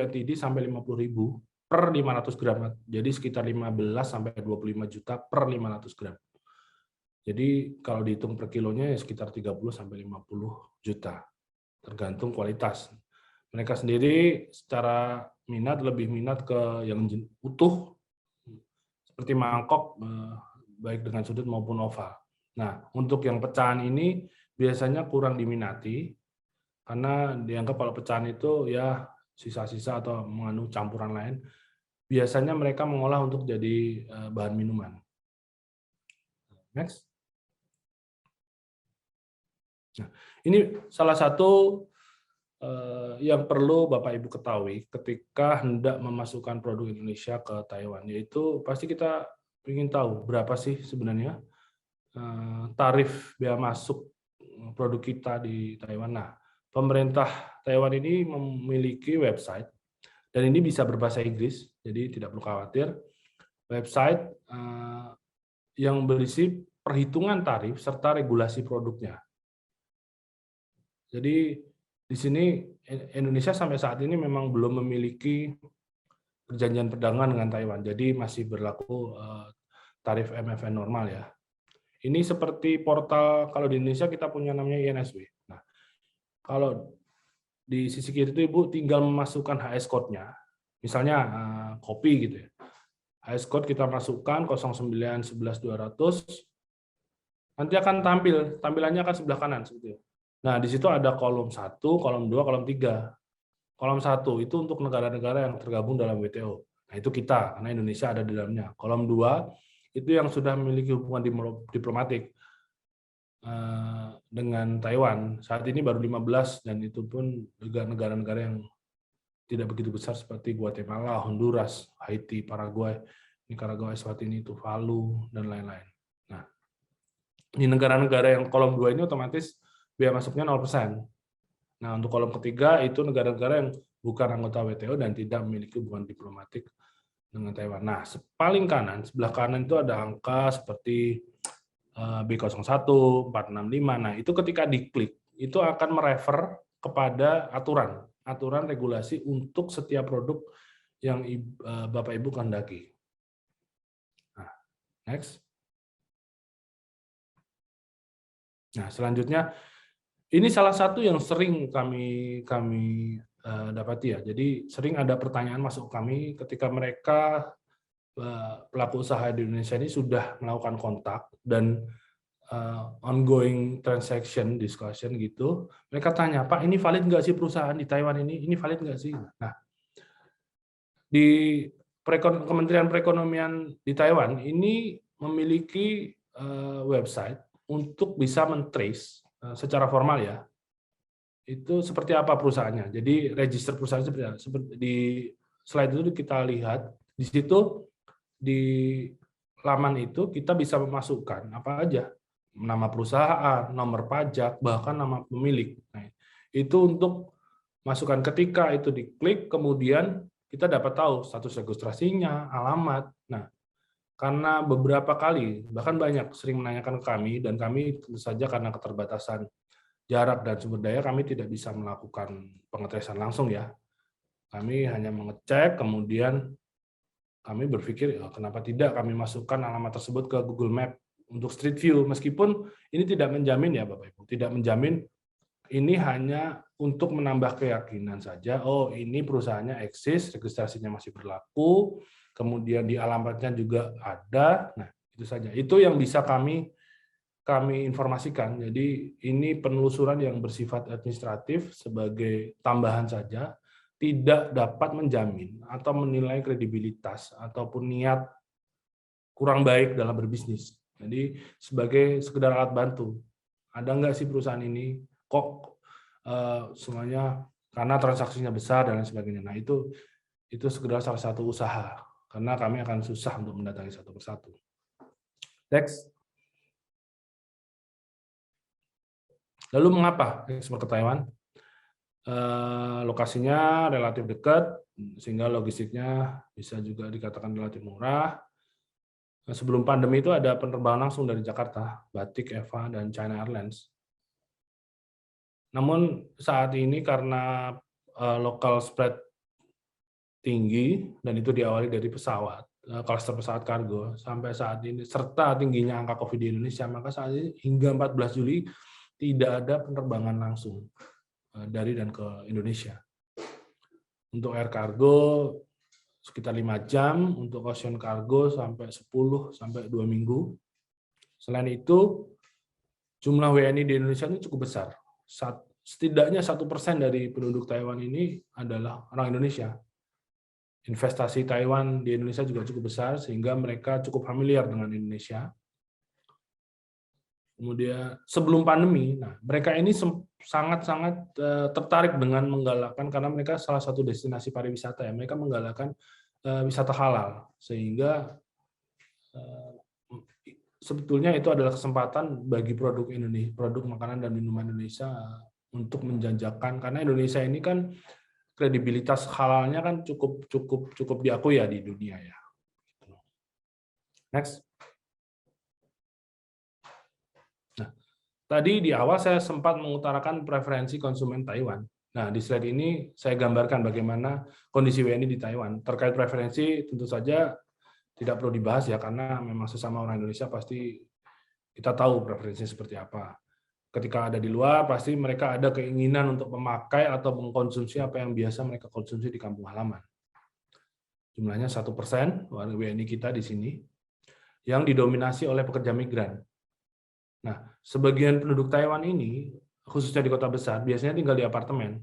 [SPEAKER 2] NTD sampai 50.000 per 500 gram. Jadi sekitar 15 sampai 25 juta per 500 gram. Jadi kalau dihitung per kilonya ya sekitar 30 sampai 50 juta. Tergantung kualitas. Mereka sendiri secara lebih minat ke yang utuh, seperti mangkok, baik dengan sudut maupun oval. Nah, untuk yang pecahan ini biasanya kurang diminati, karena dianggap kalau pecahan itu ya sisa-sisa atau mengandung campuran lain. Biasanya mereka mengolah untuk jadi bahan minuman. Next. Nah, ini salah satu yang perlu Bapak Ibu ketahui ketika hendak memasukkan produk Indonesia ke Taiwan, yaitu pasti kita ingin tahu berapa sih sebenarnya tarif bea masuk produk kita di Taiwan. Nah, pemerintah Taiwan ini memiliki website dan ini bisa berbahasa Inggris, jadi tidak perlu khawatir. Website yang berisi perhitungan tarif serta regulasi produknya. Jadi di sini Indonesia sampai saat ini memang belum memiliki perjanjian perdagangan dengan Taiwan, jadi masih berlaku tarif MFN normal ya. Ini seperti portal, kalau di Indonesia kita punya namanya INSW. Nah, kalau di sisi kiri itu Ibu tinggal memasukkan HS code-nya, misalnya kopi gitu ya. HS code kita masukkan 0911-200, nanti akan tampilannya akan sebelah kanan seperti itu. Nah, di situ ada kolom 1, kolom 2, kolom 3. Kolom 1 itu untuk negara-negara yang tergabung dalam WTO. Nah, itu kita, karena Indonesia ada di dalamnya. Kolom 2 itu yang sudah memiliki hubungan diplomatik dengan Taiwan. Saat ini baru 15, dan itu pun juga negara-negara yang tidak begitu besar seperti Guatemala, Honduras, Haiti, Paraguay, Nicaragua, Eswatini, Tuvalu, dan lain-lain. Nah, di negara-negara yang kolom 2 ini otomatis bea masuknya 0%. Nah, untuk kolom ketiga itu negara-negara yang bukan anggota WTO dan tidak memiliki hubungan diplomatik dengan Taiwan. Nah, paling kanan, sebelah kanan itu ada angka seperti B01, 465. Nah, itu ketika diklik, itu akan merefer kepada aturan regulasi untuk setiap produk yang Bapak Ibu kehendaki. Nah, next. Nah, selanjutnya ini salah satu yang sering kami dapati ya. Jadi sering ada pertanyaan masuk kami ketika mereka pelaku usaha di Indonesia ini sudah melakukan kontak dan ongoing transaction discussion gitu, mereka tanya, Pak, ini valid nggak sih perusahaan di Taiwan ini valid nggak sih? Nah, di Kementerian Perekonomian di Taiwan ini memiliki website untuk bisa men-trace secara formal ya, itu seperti apa perusahaannya. Jadi register perusahaan seperti apa. Seperti di slide itu kita lihat, di situ di laman itu kita bisa memasukkan apa aja, nama perusahaan, nomor pajak, bahkan nama pemilik. Nah, itu untuk masukkan, ketika itu diklik, kemudian kita dapat tahu status registrasinya, alamat. Nah, karena beberapa kali, bahkan banyak sering menanyakan ke kami, dan kami tentu saja karena keterbatasan jarak dan sumber daya, kami tidak bisa melakukan pengetesan langsung ya. Kami hanya mengecek, kemudian kami berpikir, kenapa tidak kami masukkan alamat tersebut ke Google Map untuk Street View, meskipun ini tidak menjamin ya Bapak Ibu, tidak menjamin, ini hanya untuk menambah keyakinan saja, oh ini perusahaannya eksis, registrasinya masih berlaku, kemudian di alamatnya juga ada, nah itu saja. Itu yang bisa kami informasikan. Jadi ini penelusuran yang bersifat administratif sebagai tambahan saja, tidak dapat menjamin atau menilai kredibilitas ataupun niat kurang baik dalam berbisnis. Jadi sebagai sekedar alat bantu. Ada nggak sih perusahaan ini kok semuanya karena transaksinya besar dan lain sebagainya. Nah itu sekedar salah satu usaha, karena kami akan susah untuk mendatangi satu persatu. Next. Lalu mengapa ekspor ke Taiwan? Lokasinya relatif dekat, sehingga logistiknya bisa juga dikatakan relatif murah. Sebelum pandemi itu ada penerbangan langsung dari Jakarta, Batik, Eva, dan China Airlines. Namun saat ini karena local spread tinggi, dan itu diawali dari pesawat, klaster pesawat kargo, sampai saat ini, serta tingginya angka COVID di Indonesia, maka saat ini hingga 14 Juli tidak ada penerbangan langsung dari dan ke Indonesia. Untuk air cargo sekitar 5 jam, untuk ocean cargo sampai 10 sampai 2 minggu. Selain itu, jumlah WNI di Indonesia ini cukup besar. Setidaknya 1% dari penduduk Taiwan ini adalah orang Indonesia. Investasi Taiwan di Indonesia juga cukup besar, sehingga mereka cukup familiar dengan Indonesia. Kemudian sebelum pandemi, nah mereka ini sangat-sangat tertarik dengan menggalakkan, karena mereka salah satu destinasi pariwisata ya, mereka menggalakkan wisata halal, sehingga sebetulnya itu adalah kesempatan bagi produk Indonesia, produk makanan dan minuman Indonesia untuk menjajakan, karena Indonesia ini kan kredibilitas halalnya kan cukup diakui ya di dunia ya. Next. Tadi di awal saya sempat mengutarakan preferensi konsumen Taiwan. Nah, di slide ini saya gambarkan bagaimana kondisi WNI di Taiwan. Terkait preferensi tentu saja tidak perlu dibahas ya, karena memang sesama orang Indonesia pasti kita tahu preferensi seperti apa. Ketika ada di luar, pasti mereka ada keinginan untuk memakai atau mengkonsumsi apa yang biasa mereka konsumsi di kampung halaman. Jumlahnya 1% warga WNI kita di sini, yang didominasi oleh pekerja migran. Nah, sebagian penduduk Taiwan ini, khususnya di kota besar, biasanya tinggal di apartemen.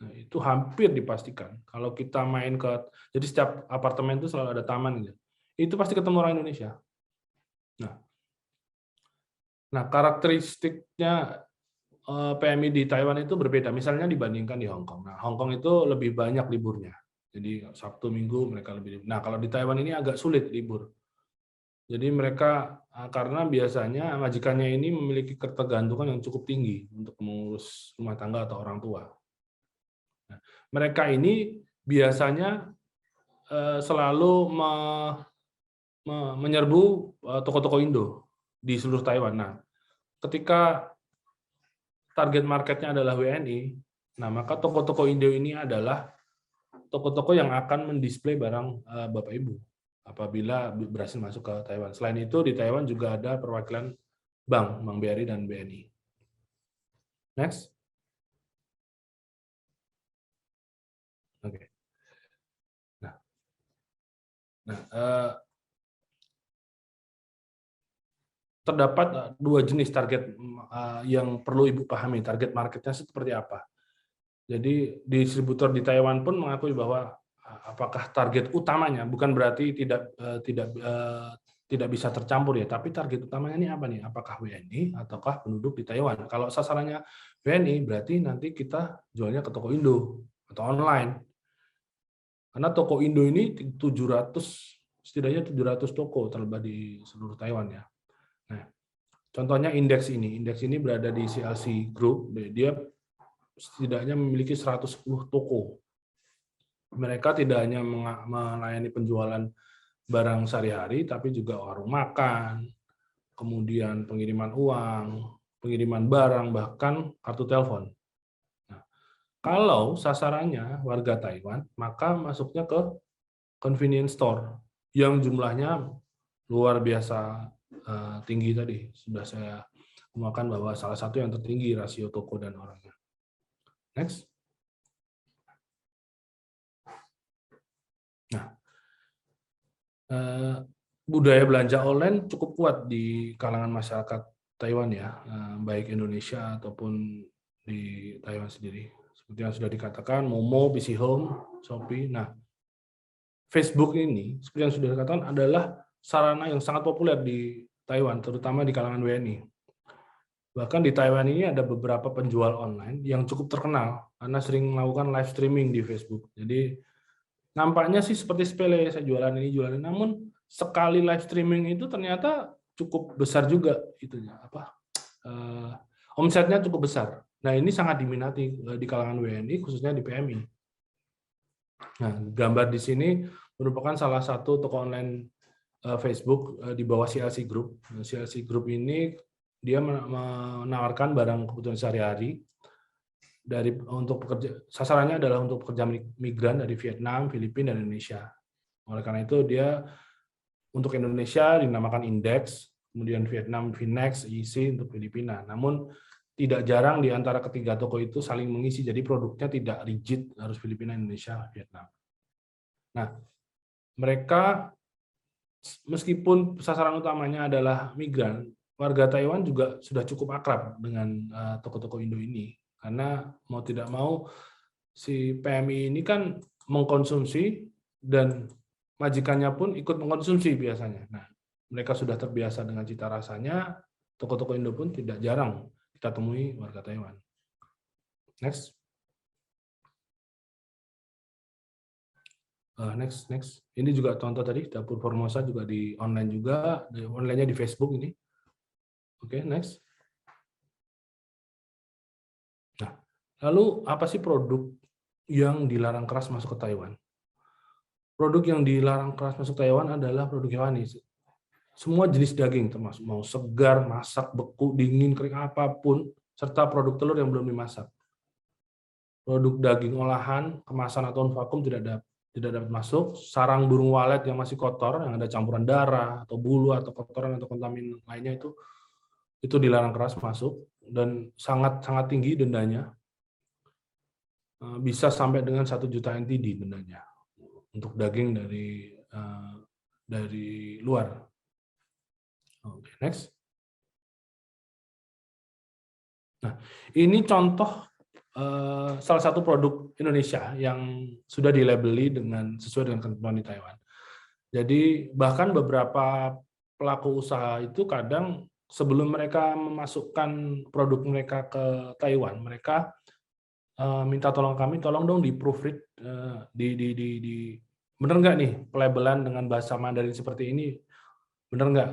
[SPEAKER 2] Nah, itu hampir dipastikan. Kalau kita main ke, jadi setiap apartemen itu selalu ada taman gitu. Itu pasti ketemu orang Indonesia. Nah, karakteristiknya PMI di Taiwan itu berbeda. Misalnya dibandingkan di Hong Kong. Nah, Hong Kong itu lebih banyak liburnya. Jadi Sabtu Minggu mereka lebih libur. Nah, kalau di Taiwan ini agak sulit libur. Jadi mereka, karena biasanya majikannya ini memiliki ketergantungan yang cukup tinggi untuk mengurus rumah tangga atau orang tua. Nah, mereka ini biasanya selalu menyerbu toko-toko Indo di seluruh Taiwan. Nah, ketika target marketnya adalah WNI, nah maka toko-toko Indo ini adalah toko-toko yang akan mendisplay barang Bapak Ibu apabila berhasil masuk ke Taiwan. Selain itu, di Taiwan juga ada perwakilan Bank BRI dan BNI. Next. Oke. Nah, terdapat dua jenis target yang perlu Ibu pahami, target marketnya seperti apa. Jadi distributor di Taiwan pun mengakui bahwa apakah target utamanya, bukan berarti tidak bisa tercampur ya, tapi target utamanya ini apa nih? Apakah WNI ataukah penduduk di Taiwan? Kalau sasarannya WNI, berarti nanti kita jualnya ke toko Indo atau online. Karena toko Indo ini 700, setidaknya 700 toko tersebar di seluruh Taiwan ya. Nah, contohnya indeks ini berada di CLC Group, dia setidaknya memiliki 110 toko. Mereka tidak hanya melayani penjualan barang sehari-hari, tapi juga warung makan, kemudian pengiriman uang, pengiriman barang, bahkan kartu telepon. Nah, kalau sasarannya warga Taiwan, maka masuknya ke convenience store yang jumlahnya luar biasa tinggi tadi. Sudah saya kemukakan bahwa salah satu yang tertinggi rasio toko dan orangnya. Next. Nah, budaya belanja online cukup kuat di kalangan masyarakat Taiwan ya, baik Indonesia ataupun di Taiwan sendiri. Seperti yang sudah dikatakan, Momo, PC Home, Shopee. Nah, Facebook ini, seperti yang sudah dikatakan, adalah sarana yang sangat populer di Taiwan, terutama di kalangan WNI. Bahkan di Taiwan ini ada beberapa penjual online yang cukup terkenal karena sering melakukan live streaming di Facebook. Jadi nampaknya sih seperti sepele, saya jualan ini, namun sekali live streaming itu ternyata cukup besar juga itunya, omsetnya cukup besar. Nah, ini sangat diminati di kalangan WNI, khususnya di PMI. Nah, gambar di sini merupakan salah satu toko online Facebook di bawah CLC Group. CLC Group ini dia menawarkan barang kebutuhan sehari-hari untuk pekerja, sasarannya adalah untuk pekerja migran dari Vietnam, Filipina, dan Indonesia. Oleh karena itu dia untuk Indonesia dinamakan Index, kemudian Vietnam Finex, EC untuk Filipina. Namun tidak jarang di antara ketiga toko itu saling mengisi, jadi produknya tidak rigid harus Filipina, Indonesia, Vietnam. Nah, mereka meskipun sasaran utamanya adalah migran, warga Taiwan juga sudah cukup akrab dengan toko-toko Indo ini, karena mau tidak mau si PMI ini kan mengkonsumsi dan majikannya pun ikut mengkonsumsi biasanya. Nah, mereka sudah terbiasa dengan cita rasanya, toko-toko Indo pun tidak jarang kita temui warga Taiwan. Next. Next. Ini juga contoh tadi, Dapur Formosa juga di online juga, online-nya di Facebook ini. Oke, next. Nah, lalu apa sih produk yang dilarang keras masuk ke Taiwan? Produk yang dilarang keras masuk Taiwan adalah produk hewani. Semua jenis daging, termasuk mau segar, masak, beku, dingin, kering, apapun, serta produk telur yang belum dimasak. Produk daging olahan, kemasan atau vakum tidak dapat masuk. Sarang burung walet yang masih kotor, yang ada campuran darah atau bulu atau kotoran atau kontamin lainnya itu dilarang keras masuk dan sangat tinggi dendanya, bisa sampai dengan 1 juta NTD dendanya untuk daging dari luar. Oke, next. Nah, ini contoh salah satu produk Indonesia yang sudah dilabeli sesuai dengan ketentuan di Taiwan. Jadi bahkan beberapa pelaku usaha itu kadang sebelum mereka memasukkan produk mereka ke Taiwan, mereka minta tolong kami, tolong dong di proofread, bener nggak nih pelabelan dengan bahasa Mandarin seperti ini, bener nggak?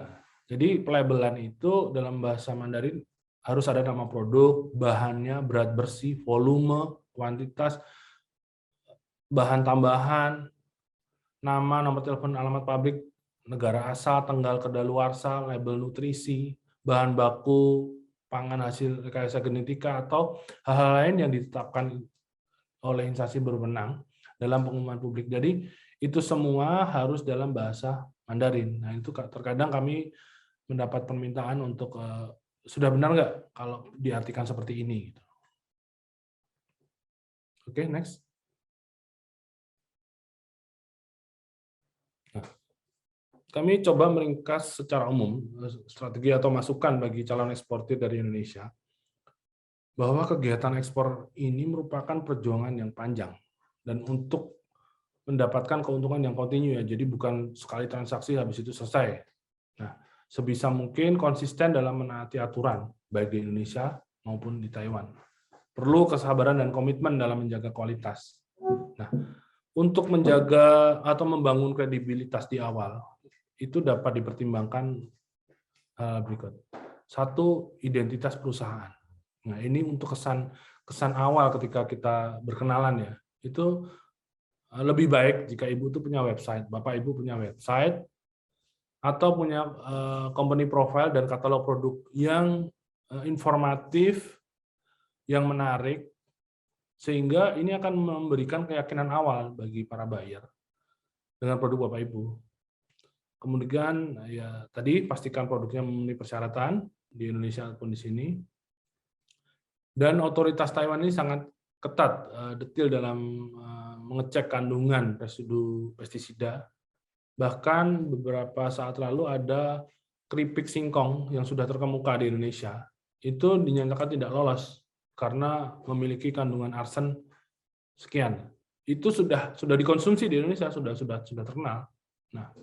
[SPEAKER 2] Jadi pelabelan itu dalam bahasa Mandarin harus ada nama produk, bahannya, berat bersih, volume, kuantitas, bahan tambahan, nama, nomor telepon, alamat pabrik, negara asal, tanggal kadaluarsa, label nutrisi, bahan baku, pangan hasil rekayasa genetika, atau hal-hal lain yang ditetapkan oleh instansi berwenang dalam pengumuman publik. Jadi itu semua harus dalam bahasa Mandarin. Nah, itu terkadang kami mendapat permintaan untuk sudah benar nggak kalau diartikan seperti ini. Oke, next. Nah, kami coba meringkas secara umum strategi atau masukan bagi calon eksportir dari Indonesia bahwa kegiatan ekspor ini merupakan perjuangan yang panjang dan untuk mendapatkan keuntungan yang kontinu ya. Jadi bukan sekali transaksi habis itu selesai. Nah, sebisa mungkin konsisten dalam menaati aturan baik di Indonesia maupun di Taiwan. Perlu kesabaran dan komitmen dalam menjaga kualitas. Nah, untuk menjaga atau membangun kredibilitas di awal, itu dapat dipertimbangkan berikut. Satu, identitas perusahaan. Nah, ini untuk kesan awal ketika kita berkenalan ya. Itu lebih baik jika Ibu itu punya website, Bapak Ibu punya website, atau punya company profile dan katalog produk yang informatif, yang menarik, sehingga ini akan memberikan keyakinan awal bagi para buyer dengan produk Bapak Ibu. Kemudian ya tadi pastikan produknya memenuhi persyaratan di Indonesia ataupun di sini. Dan otoritas Taiwan ini sangat ketat, detail dalam mengecek kandungan residu pestisida. Bahkan beberapa saat lalu ada keripik singkong yang sudah terkemuka di Indonesia. Itu dinyatakan tidak lolos karena memiliki kandungan arsen sekian. Itu sudah dikonsumsi di Indonesia, sudah terkenal. Nah,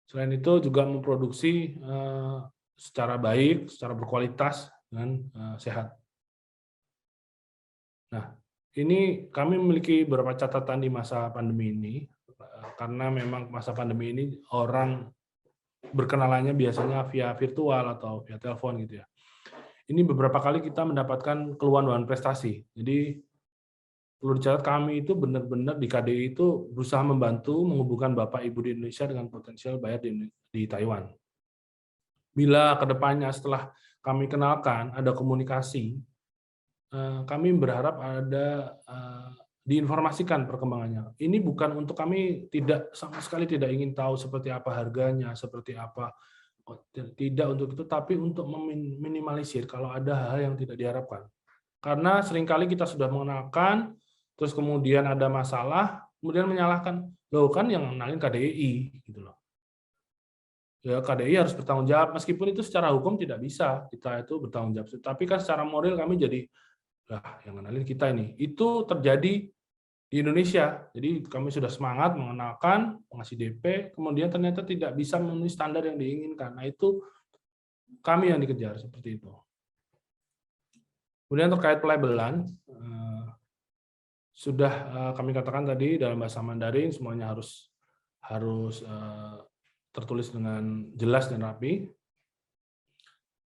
[SPEAKER 2] selain itu juga memproduksi secara baik, secara berkualitas dan sehat. Nah, ini kami memiliki beberapa catatan di masa pandemi ini, karena memang masa pandemi ini orang berkenalannya biasanya via virtual atau via telepon gitu ya. Ini beberapa kali kita mendapatkan keluhan prestasi. Jadi perlu dicatat kami itu benar-benar di KDI itu berusaha membantu menghubungkan Bapak Ibu di Indonesia dengan potensial buyer di Taiwan. Bila kedepannya setelah kami kenalkan ada komunikasi, kami berharap ada diinformasikan perkembangannya. Ini bukan untuk kami sama sekali tidak ingin tahu seperti apa harganya, seperti apa, tidak untuk itu, tapi untuk meminimalisir kalau ada hal yang tidak diharapkan. Karena seringkali kita sudah mengenalkan, terus kemudian ada masalah, kemudian menyalahkan, loh kan yang mengenalin KDI, gitu loh. Ya KDI harus bertanggung jawab, meskipun itu secara hukum tidak bisa kita itu bertanggung jawab, tapi kan secara moral kami jadi, lah yang mengenalin kita ini. Itu terjadi di Indonesia. Jadi kami sudah semangat mengenalkan, mengasih DP, kemudian ternyata tidak bisa memenuhi standar yang diinginkan. Nah itu kami yang dikejar seperti itu. Kemudian terkait pelabelan, sudah kami katakan tadi dalam bahasa Mandarin semuanya harus tertulis dengan jelas dan rapi.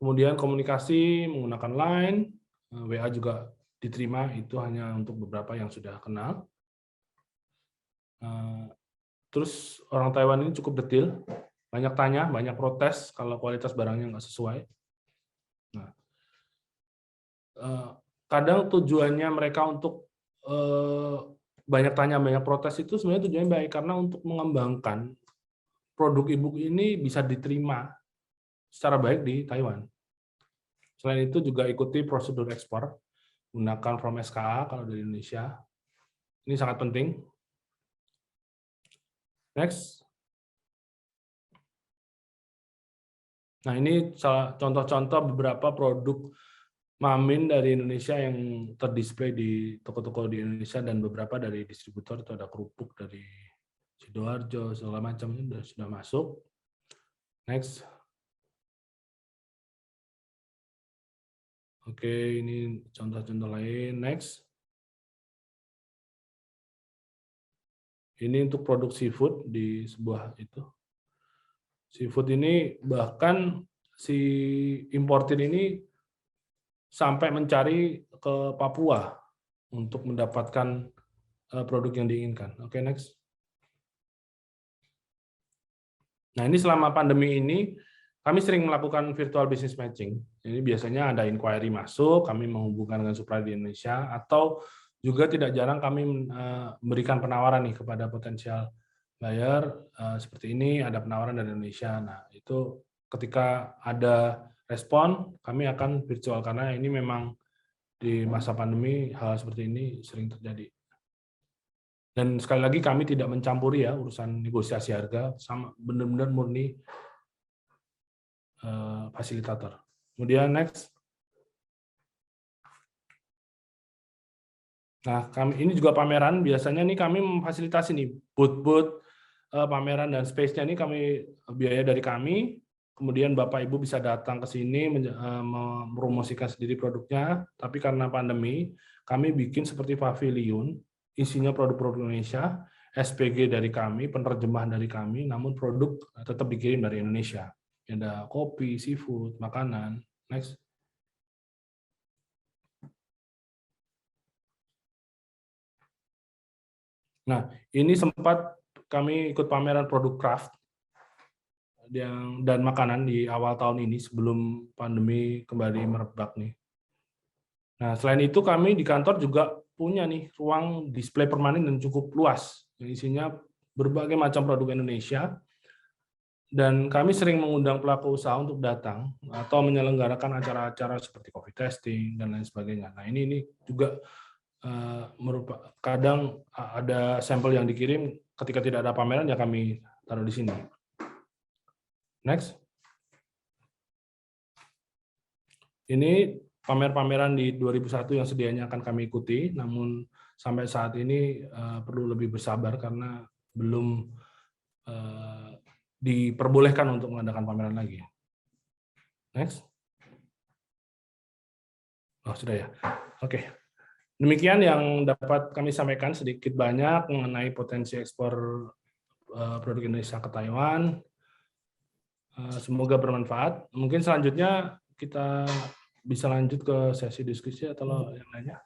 [SPEAKER 2] Kemudian komunikasi menggunakan Line, WA juga diterima, itu hanya untuk beberapa yang sudah kenal. Terus orang Taiwan ini cukup detail, banyak tanya, banyak protes kalau kualitas barangnya nggak sesuai. Nah, kadang tujuannya mereka untuk banyak tanya, banyak protes itu sebenarnya tujuannya baik karena untuk mengembangkan produk e-book ini bisa diterima secara baik di Taiwan. Selain itu juga ikuti prosedur ekspor, gunakan form SKA kalau dari Indonesia. Ini sangat penting. Next. Nah, ini contoh-contoh beberapa produk Mamin dari Indonesia yang terdisplay di toko-toko di Indonesia dan beberapa dari distributor. Itu ada kerupuk dari Sidoarjo, segala macam ini sudah masuk. Next. Oke, ini contoh-contoh lain. Next. Ini untuk produk seafood di sebuah itu. Seafood ini bahkan si importir ini sampai mencari ke Papua untuk mendapatkan produk yang diinginkan. Oke, next. Nah, ini selama pandemi ini kami sering melakukan virtual business matching. Jadi biasanya ada inquiry masuk, kami menghubungkan dengan supplier di Indonesia, atau juga tidak jarang kami memberikan penawaran nih kepada potensial buyer seperti ini, ada penawaran dari Indonesia. Nah, itu ketika ada respon, kami akan virtual karena ini memang di masa pandemi hal seperti ini sering terjadi. Dan sekali lagi kami tidak mencampuri ya urusan negosiasi harga, sama benar-benar murni fasilitator. Kemudian next. Nah, kami ini juga pameran, biasanya nih kami memfasilitasi nih booth-booth pameran dan space-nya ini kami biaya dari kami. Kemudian Bapak Ibu bisa datang ke sini mempromosikan sendiri produknya, tapi karena pandemi kami bikin seperti pavilion, isinya produk-produk Indonesia, SPG dari kami, penerjemah dari kami, namun produk tetap dikirim dari Indonesia. Ada kopi, seafood, makanan. Next. Nah, ini sempat kami ikut pameran produk craft dan makanan di awal tahun ini sebelum pandemi kembali merebak nih. Nah, selain itu kami di kantor juga punya nih ruang display permanen dan cukup luas yang isinya berbagai macam produk Indonesia, dan kami sering mengundang pelaku usaha untuk datang atau menyelenggarakan acara-acara seperti coffee tasting dan lain sebagainya. Nah, ini juga merupakan kadang ada sampel yang dikirim ketika tidak ada pameran ya kami taruh di sini. Next. Ini pameran di 2001 yang sedianya akan kami ikuti, namun sampai saat ini perlu lebih bersabar karena belum diperbolehkan untuk mengadakan pameran lagi. Next. Oh, sudah ya. Oke. Demikian yang dapat kami sampaikan sedikit banyak mengenai potensi ekspor produk Indonesia ke Taiwan. Semoga bermanfaat. Mungkin selanjutnya kita bisa lanjut ke sesi diskusi atau yang lainnya.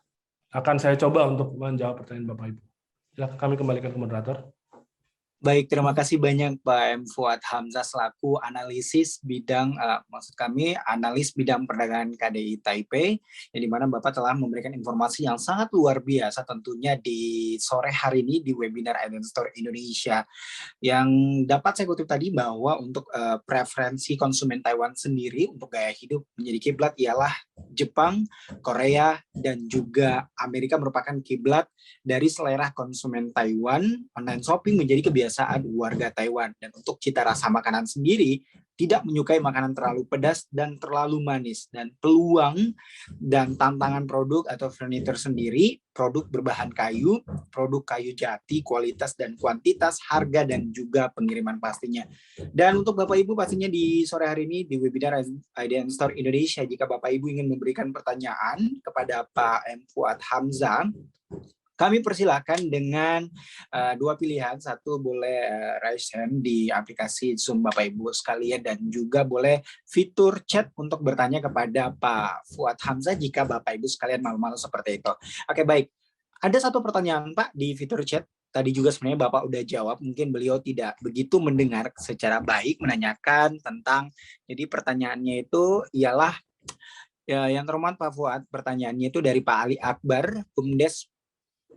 [SPEAKER 2] Akan saya coba untuk menjawab pertanyaan Bapak Ibu. Silakan kami kembalikan ke moderator.
[SPEAKER 1] Baik, terima kasih banyak Pak M. Fuad Hamzah selaku analisis bidang, maksud kami analis bidang perdagangan KDI Taipei, yang dimana Bapak telah memberikan informasi yang sangat luar biasa tentunya di sore hari ini di webinar Island Store Indonesia. Yang dapat saya kutip tadi bahwa untuk preferensi konsumen Taiwan sendiri untuk gaya hidup menjadi kiblat ialah Jepang, Korea, dan juga Amerika merupakan kiblat dari selera konsumen Taiwan. Online shopping menjadi kebiasaan warga Taiwan, dan untuk cita rasa makanan sendiri tidak menyukai makanan terlalu pedas dan terlalu manis, dan peluang dan tantangan produk atau furniture sendiri, produk berbahan kayu, produk kayu jati, kualitas dan kuantitas, harga dan juga pengiriman pastinya. Dan untuk Bapak Ibu pastinya di sore hari ini di webinar Island Store Indonesia, jika Bapak Ibu ingin memberikan pertanyaan kepada Pak M. Fuad Hamzah, kami persilakan dengan dua pilihan. Satu boleh raise hand di aplikasi Zoom Bapak Ibu sekalian, dan juga boleh fitur chat untuk bertanya kepada Pak Fuad Hamzah jika Bapak Ibu sekalian malu-malu seperti itu. Oke, baik. Ada satu pertanyaan Pak di fitur chat. Tadi juga sebenarnya Bapak udah jawab, mungkin beliau tidak begitu mendengar secara baik, menanyakan tentang, jadi pertanyaannya itu ialah, ya, yang terhormat Pak Fuad, pertanyaannya itu dari Pak Ali Akbar, Bumdes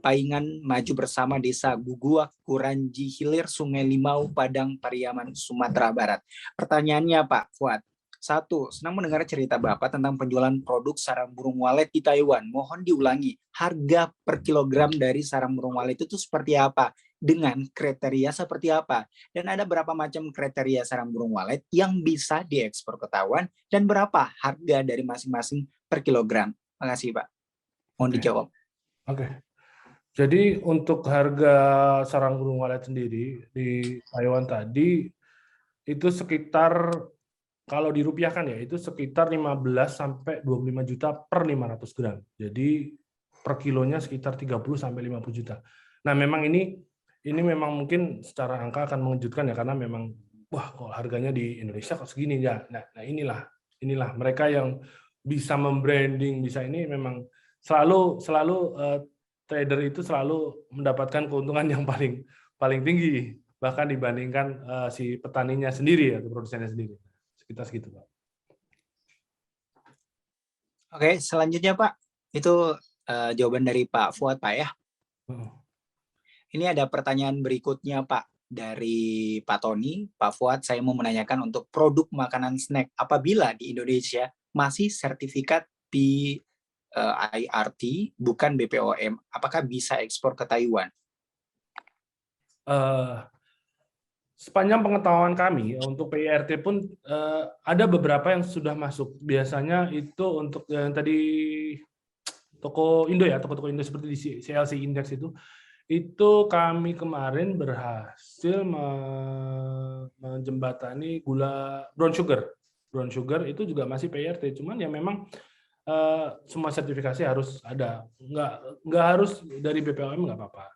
[SPEAKER 1] Paingan Maju Bersama Desa Gugua, Kuranji Hilir, Sungai Limau, Padang, Pariaman, Sumatera Barat. Pertanyaannya Pak Fuad, satu, senang mendengar cerita Bapak tentang penjualan produk sarang burung walet di Taiwan. Mohon diulangi, harga per kilogram dari sarang burung walet itu seperti apa? Dengan kriteria seperti apa? Dan ada berapa macam kriteria sarang burung walet yang bisa diekspor ke Taiwan, dan berapa harga dari masing-masing per kilogram? Terima kasih Pak. Mohon dijawab.
[SPEAKER 2] Oke. Jadi untuk harga sarang burung walet sendiri di Taiwan tadi itu sekitar, kalau dirupiahkan ya, itu sekitar 15 sampai 25 juta per 500 gram. Jadi per kilonya sekitar 30 sampai 50 juta. Nah, memang ini memang mungkin secara angka akan mengejutkan ya, karena memang wah, kok harganya di Indonesia kok segini ya. Nah, inilah mereka yang bisa membranding, bisa ini memang selalu trader itu selalu mendapatkan keuntungan yang paling tinggi, bahkan dibandingkan si petaninya sendiri atau produsennya sendiri. Sekitar segitu, Pak.
[SPEAKER 1] Oke, selanjutnya Pak, itu jawaban dari Pak Fuad Pak ya. Ini ada pertanyaan berikutnya Pak dari Pak Tony. Pak Fuad, saya mau menanyakan untuk produk makanan snack, apabila di Indonesia masih sertifikat IRT bukan BPOM, apakah bisa ekspor ke Taiwan?
[SPEAKER 2] Eh, Sepanjang pengetahuan kami untuk PIRT pun ada beberapa yang sudah masuk. Biasanya itu untuk yang tadi toko Indo ya, toko-toko Indo seperti di CLC Index itu kami kemarin berhasil menjembatani gula brown sugar. Brown sugar itu juga masih PIRT, cuman ya memang semua sertifikasi harus ada. Nggak harus dari BPOM nggak apa-apa.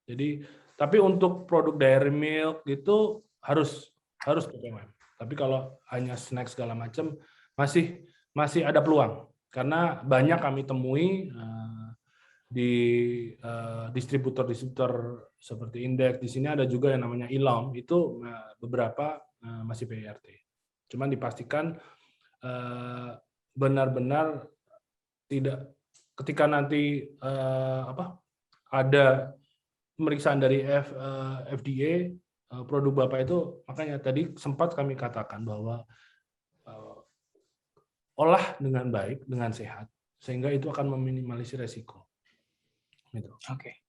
[SPEAKER 2] Jadi tapi untuk produk dairy milk gitu harus BPOM. Tapi kalau hanya snack segala macam masih ada peluang karena banyak kami temui di distributor seperti Index. Di sini ada juga yang namanya Ilom, itu beberapa masih PIRT. Cuman dipastikan benar-benar tidak ketika nanti ada pemeriksaan dari FDA produk Bapak itu, makanya tadi sempat kami katakan bahwa olah dengan baik, dengan sehat, sehingga itu akan meminimalisir resiko. Gitu.
[SPEAKER 1] Oke.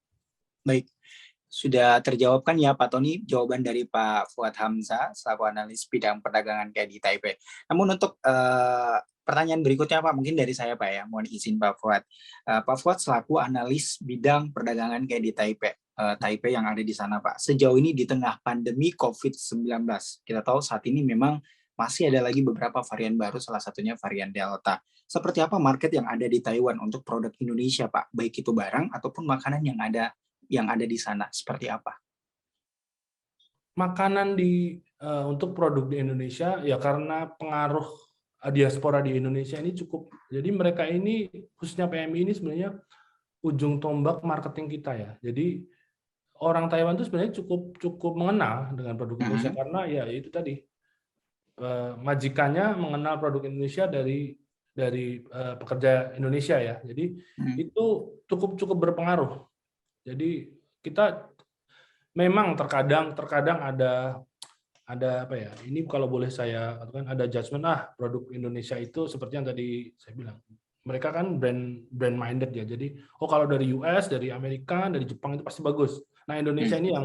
[SPEAKER 1] Baik. Sudah terjawabkan ya Pak Tony jawaban dari Pak Fuad Hamzah selaku analis bidang perdagangan kayak di Taipei. Namun untuk pertanyaan berikutnya Pak, mungkin dari saya Pak ya, mohon izin Pak Fuad. Pak Fuad selaku analis bidang perdagangan kayak di Taipei yang ada di sana Pak. Sejauh ini di tengah pandemi COVID-19, kita tahu saat ini memang masih ada lagi beberapa varian baru, salah satunya varian Delta. Seperti apa market yang ada di Taiwan untuk produk Indonesia Pak, baik itu barang ataupun makanan yang ada di sana, seperti apa?
[SPEAKER 2] Makanan untuk produk di Indonesia ya karena pengaruh diaspora di Indonesia ini cukup. Jadi mereka ini khususnya PMI ini sebenarnya ujung tombak marketing kita ya. Jadi orang Taiwan itu sebenarnya cukup mengenal dengan produk Indonesia karena ya itu tadi majikannya mengenal produk Indonesia dari pekerja Indonesia ya. Jadi itu cukup berpengaruh. Jadi kita memang terkadang ada apa ya? Ini kalau boleh saya katakan ada judgement produk Indonesia itu seperti yang tadi saya bilang. Mereka kan brand minded ya. Jadi kalau dari US, dari Amerika, dari Jepang itu pasti bagus. Nah, Indonesia ini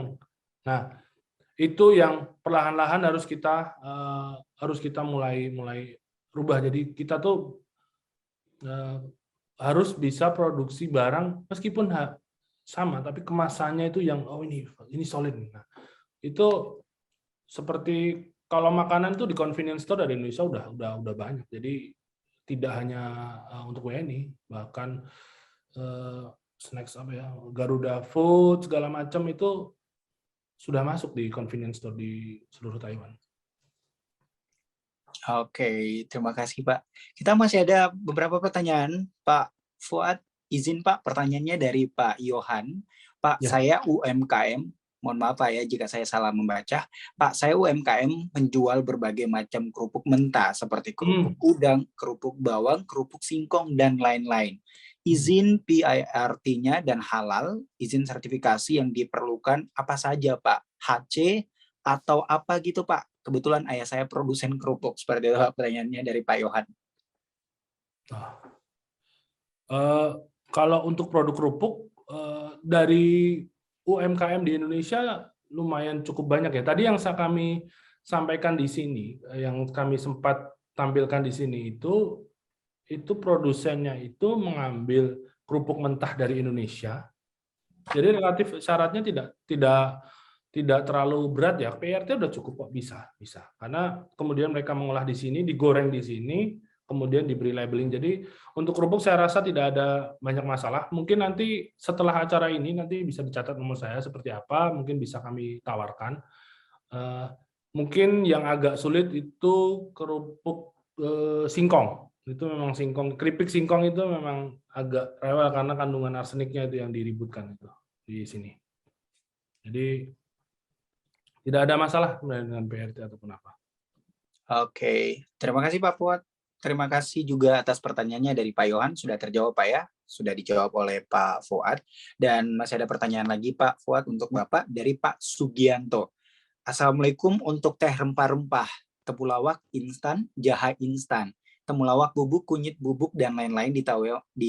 [SPEAKER 2] itu yang perlahan-lahan harus kita mulai rubah. Jadi kita tuh harus bisa produksi barang meskipun sama, tapi kemasannya itu yang ini solid. Nah, itu seperti kalau makanan tuh di convenience store dari Indonesia udah banyak. Jadi tidak hanya untuk WNI, bahkan snacks Garuda Food segala macam itu sudah masuk di convenience store di seluruh Taiwan.
[SPEAKER 1] Oke, terima kasih Pak. Kita masih ada beberapa pertanyaan. Pak Fuad, izin Pak, pertanyaannya dari Pak Yohan. Pak, saya UMKM, mohon maaf Pak ya jika saya salah membaca. Pak, saya UMKM menjual berbagai macam kerupuk mentah seperti kerupuk udang, kerupuk bawang, kerupuk singkong, dan lain-lain. Izin PIRT-nya dan halal, izin sertifikasi yang diperlukan apa saja Pak? HC atau apa gitu Pak? Kebetulan ayah saya produsen kerupuk, seperti itu pertanyaannya dari Pak Yohan.
[SPEAKER 2] Kalau untuk produk kerupuk dari UMKM di Indonesia lumayan cukup banyak ya. Tadi yang kami sampaikan di sini, yang kami sempat tampilkan di sini itu produsennya itu mengambil kerupuk mentah dari Indonesia. Jadi relatif syaratnya tidak terlalu berat ya. PRT udah cukup kok, bisa. Karena kemudian mereka mengolah di sini, digoreng di sini, kemudian diberi labeling. Jadi untuk kerupuk saya rasa tidak ada banyak masalah. Mungkin nanti setelah acara ini nanti bisa dicatat nomor saya seperti apa, mungkin bisa kami tawarkan. Mungkin yang agak sulit itu kerupuk singkong. Itu memang singkong, keripik singkong itu memang agak rewel karena kandungan arseniknya itu yang diributkan itu di sini. Jadi tidak ada masalah dengan PRT ataupun apa.
[SPEAKER 1] Oke, terima kasih Pak Fuad. Terima kasih juga atas pertanyaannya dari Pak Yohan, sudah terjawab Pak ya, sudah dijawab oleh Pak Fuad. Dan masih ada pertanyaan lagi Pak Fuad untuk Bapak dari Pak Sugianto. Assalamualaikum, untuk teh rempah-rempah, temulawak instan, jahe instan, temulawak bubuk, kunyit bubuk, dan lain-lain di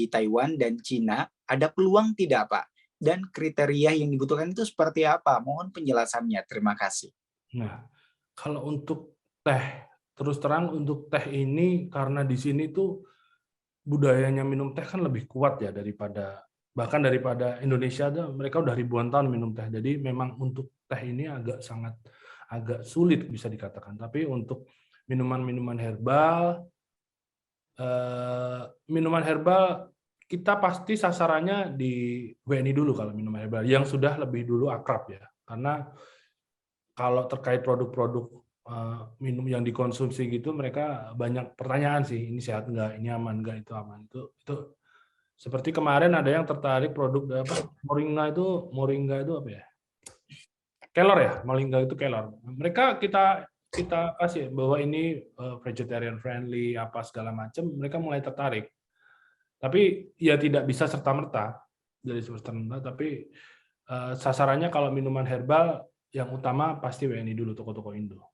[SPEAKER 1] Taiwan dan Cina, ada peluang tidak Pak? dan kriteria yang dibutuhkan itu seperti apa? Mohon penjelasannya. Terima kasih.
[SPEAKER 2] Nah, kalau untuk teh, terus terang untuk teh ini karena di sini tuh budayanya minum teh kan lebih kuat ya bahkan daripada Indonesia. Mereka udah ribuan tahun minum teh. Jadi memang untuk teh ini agak sulit bisa dikatakan. Tapi untuk minuman-minuman herbal kita pasti sasarannya di WNI dulu kalau minuman herbal yang sudah lebih dulu akrab ya. Karena kalau terkait produk-produk minum yang dikonsumsi gitu, mereka banyak pertanyaan sih, ini sehat nggak, ini aman nggak, itu aman. Itu seperti kemarin ada yang tertarik produk apa moringa itu apa ya? Kelor ya, moringa itu kelor. Mereka kita kasih bahwa ini vegetarian friendly apa segala macam, mereka mulai tertarik. Tapi ya tidak bisa serta-merta dari serta-merta, tapi sasarannya kalau minuman herbal yang utama pasti WNI dulu, toko-toko Indo.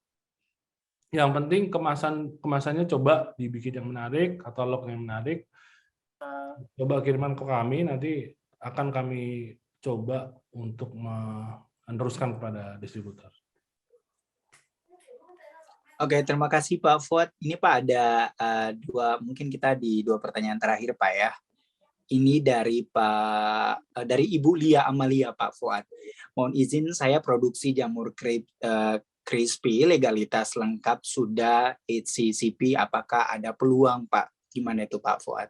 [SPEAKER 2] Yang penting kemasannya coba dibikin yang menarik, katalog yang menarik. Coba kiriman ke kami, nanti akan kami coba untuk meneruskan kepada distributor.
[SPEAKER 1] Oke, terima kasih Pak Fuad. Ini Pak ada mungkin kita di dua pertanyaan terakhir Pak ya. Ini dari dari Ibu Lia Amalia Pak Fuad. Mohon izin saya produksi jamur crispy, legalitas lengkap sudah HACCP, apakah ada peluang Pak? Gimana itu Pak Fuad?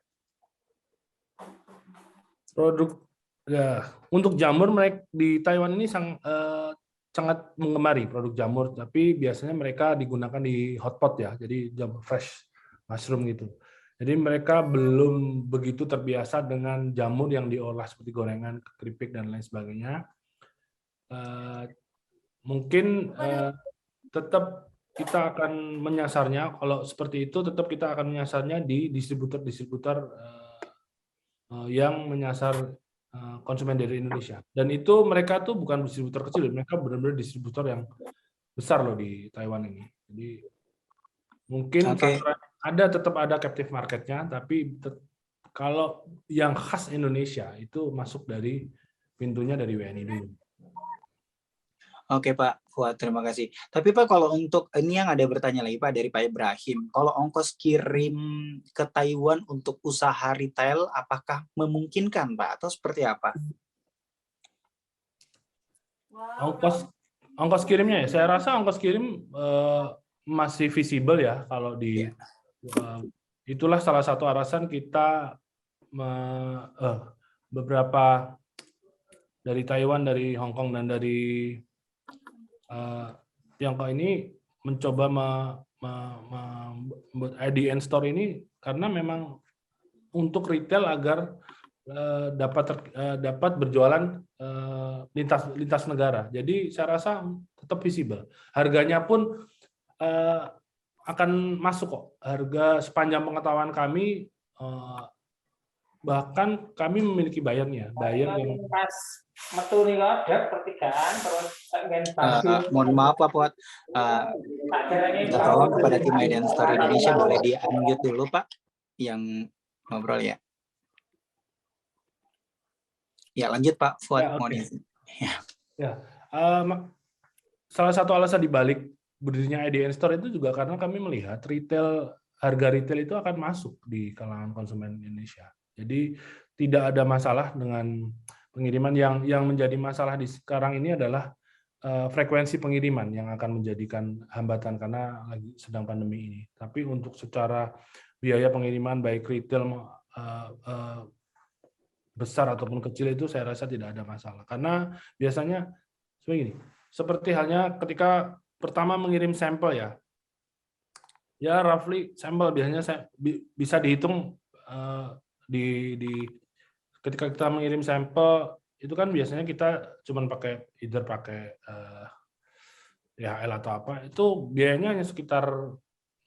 [SPEAKER 2] Produk ya untuk jamur mereka di Taiwan ini sangat menggemari produk jamur, tapi biasanya mereka digunakan di hotpot ya, jadi jamur fresh mushroom gitu. Jadi mereka belum begitu terbiasa dengan jamur yang diolah seperti gorengan, keripik dan lain sebagainya. Mungkin tetap kita akan menyasarnya, kalau seperti itu tetap kita akan menyasarnya di distributor-distributor yang menyasar konsumen dari Indonesia. Dan itu mereka tuh bukan distributor kecil, mereka benar-benar distributor yang besar loh di Taiwan ini. Jadi mungkin tetap ada captive marketnya, tapi kalau yang khas Indonesia itu masuk dari pintunya dari WNI dulu.
[SPEAKER 1] Oke Pak Fuad, terima kasih. Tapi Pak, kalau untuk ini yang ada bertanya lagi Pak dari Pak Ibrahim, kalau ongkos kirim ke Taiwan untuk usaha retail, apakah memungkinkan Pak atau seperti apa?
[SPEAKER 2] Ongkos kirimnya ya, saya rasa ongkos kirim masih visible ya kalau di itulah salah satu alasan kita beberapa dari Taiwan, dari Hong Kong dan dari Tiongkok ini mencoba membuat IDN store ini karena memang untuk retail agar dapat berjualan lintas negara. Jadi saya rasa tetap visible. Harganya pun akan masuk kok. Harga sepanjang pengetahuan kami, bahkan kami memiliki bayar yang
[SPEAKER 3] metu nih ada pertigaan terus
[SPEAKER 1] mohon maaf Pak Fuad, tolong kepada tim IDN Store Indonesia boleh di unmute dulu Pak yang ngobrol ya. Ya lanjut Pak Fuad.
[SPEAKER 2] Ya, okay. Salah satu alasan dibalik berdirinya IDN Store itu juga karena kami melihat harga retail itu akan masuk di kalangan konsumen Indonesia. Jadi tidak ada masalah dengan pengiriman. Yang menjadi masalah di sekarang ini adalah frekuensi pengiriman yang akan menjadikan hambatan karena lagi sedang pandemi ini. Tapi untuk secara biaya pengiriman baik retail besar ataupun kecil itu saya rasa tidak ada masalah. Karena biasanya seperti halnya ketika pertama mengirim sampel ya roughly sampel biasanya bisa dihitung ketika kita mengirim sampel itu kan biasanya kita cuma pakai DHL atau apa, itu biayanya hanya sekitar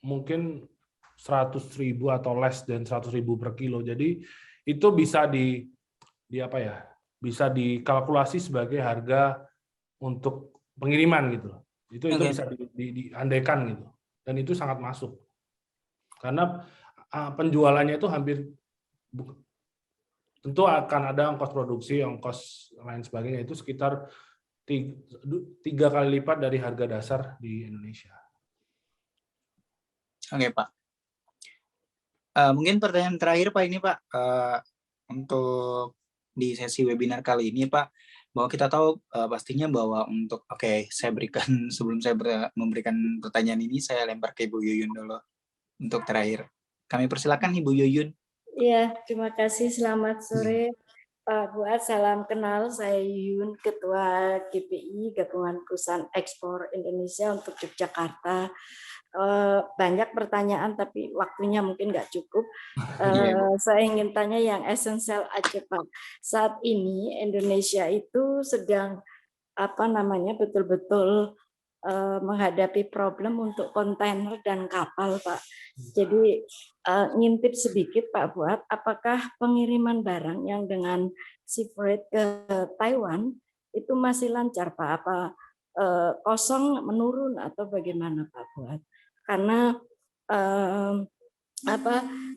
[SPEAKER 2] mungkin 100.000 atau less dan 100.000 per kilo. Jadi itu bisa bisa dikalkulasi sebagai harga untuk pengiriman gitu. Itu bisa diandaikan gitu. Dan itu sangat masuk. Karena penjualannya itu hampir tentu akan ada ongkos produksi, ongkos lain sebagainya, itu sekitar 3 kali lipat dari harga dasar di Indonesia.
[SPEAKER 1] Oke, Pak. Mungkin pertanyaan terakhir, Pak, ini, Pak, untuk di sesi webinar kali ini, Pak, bahwa kita tahu pastinya bahwa untuk saya berikan sebelum saya memberikan pertanyaan ini, saya lempar ke Ibu Yuyun dulu untuk terakhir. Kami persilakan Ibu Yuyun.
[SPEAKER 4] Iya, terima kasih. Selamat sore, Pak Buat. Salam kenal, saya Yuyun, Ketua GPI, Gabungan Perusahaan Ekspor Indonesia untuk Yogyakarta. Banyak pertanyaan, tapi waktunya mungkin nggak cukup. Saya ingin tanya yang esensial aja, Pak. Saat ini Indonesia itu sedang betul-betul menghadapi problem untuk kontainer dan kapal, Pak. Jadi ngintip sedikit, Pak Buat, apakah pengiriman barang yang dengan sea freight ke Taiwan itu masih lancar, Pak? Apa kosong, menurun, atau bagaimana, Pak Buat? Karena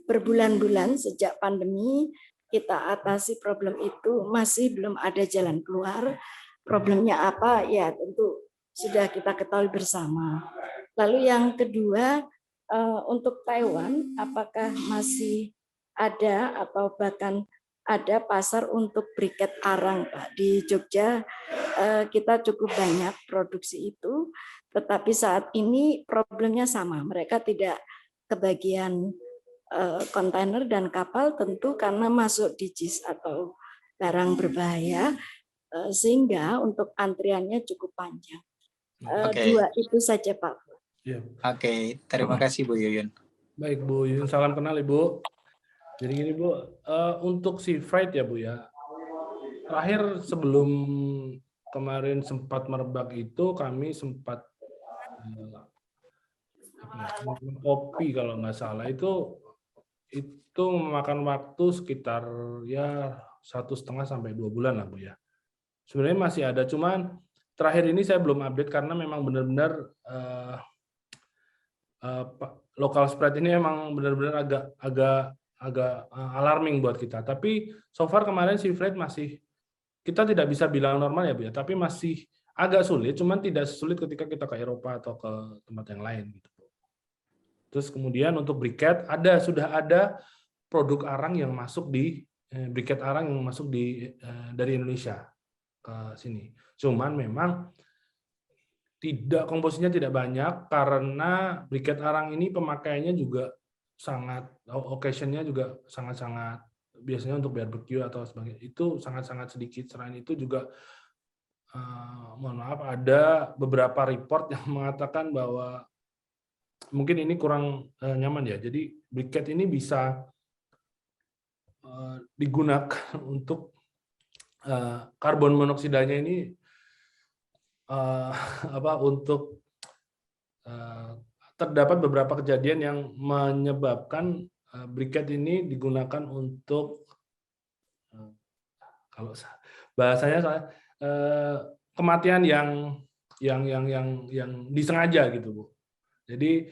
[SPEAKER 4] berbulan-bulan sejak pandemi kita atasi problem itu, masih belum ada jalan keluar. Problemnya apa? Ya tentu sudah kita ketahui bersama. Lalu yang kedua, untuk Taiwan, apakah masih ada atau bahkan ada pasar untuk briket arang, Pak? Di Jogja kita cukup banyak produksi itu, tetapi saat ini problemnya sama. Mereka tidak kebagian kontainer dan kapal, tentu karena masuk di JIS atau barang berbahaya, sehingga untuk antriannya cukup panjang. Dua itu saja, Pak.
[SPEAKER 2] Ya.
[SPEAKER 1] Oke, terima kasih Bu Yuyun.
[SPEAKER 2] Baik Bu Yuyun, salam kenal Ibu. Jadi gini Bu, untuk sea freight ya Bu ya, terakhir sebelum kemarin sempat merebak itu kami sempat kopi kalau nggak salah, itu memakan waktu sekitar ya 1,5 sampai 2 bulan lah Bu ya. Sebenarnya masih ada, cuman terakhir ini saya belum update karena memang benar-benar local spread ini memang benar-benar agak alarming buat kita. Tapi so far kemarin sea freight masih, kita tidak bisa bilang normal ya Bu ya, tapi masih agak sulit, cuman tidak sulit ketika kita ke Eropa atau ke tempat yang lain gitu. Terus kemudian untuk briket sudah ada produk arang yang masuk di briket arang yang masuk dari Indonesia ke sini. Cuman memang komposisinya tidak banyak karena briket arang ini pemakaiannya juga sangat, occasion-nya juga sangat-sangat, biasanya untuk barbecue atau sebagainya itu sangat-sangat sedikit. Selain itu juga mohon maaf, ada beberapa report yang mengatakan bahwa mungkin ini kurang nyaman ya. Jadi briket ini bisa digunakan untuk karbon monoksidanya ini untuk terdapat beberapa kejadian yang menyebabkan briket ini digunakan untuk kalau bahasanya kematian yang disengaja gitu Bu. Jadi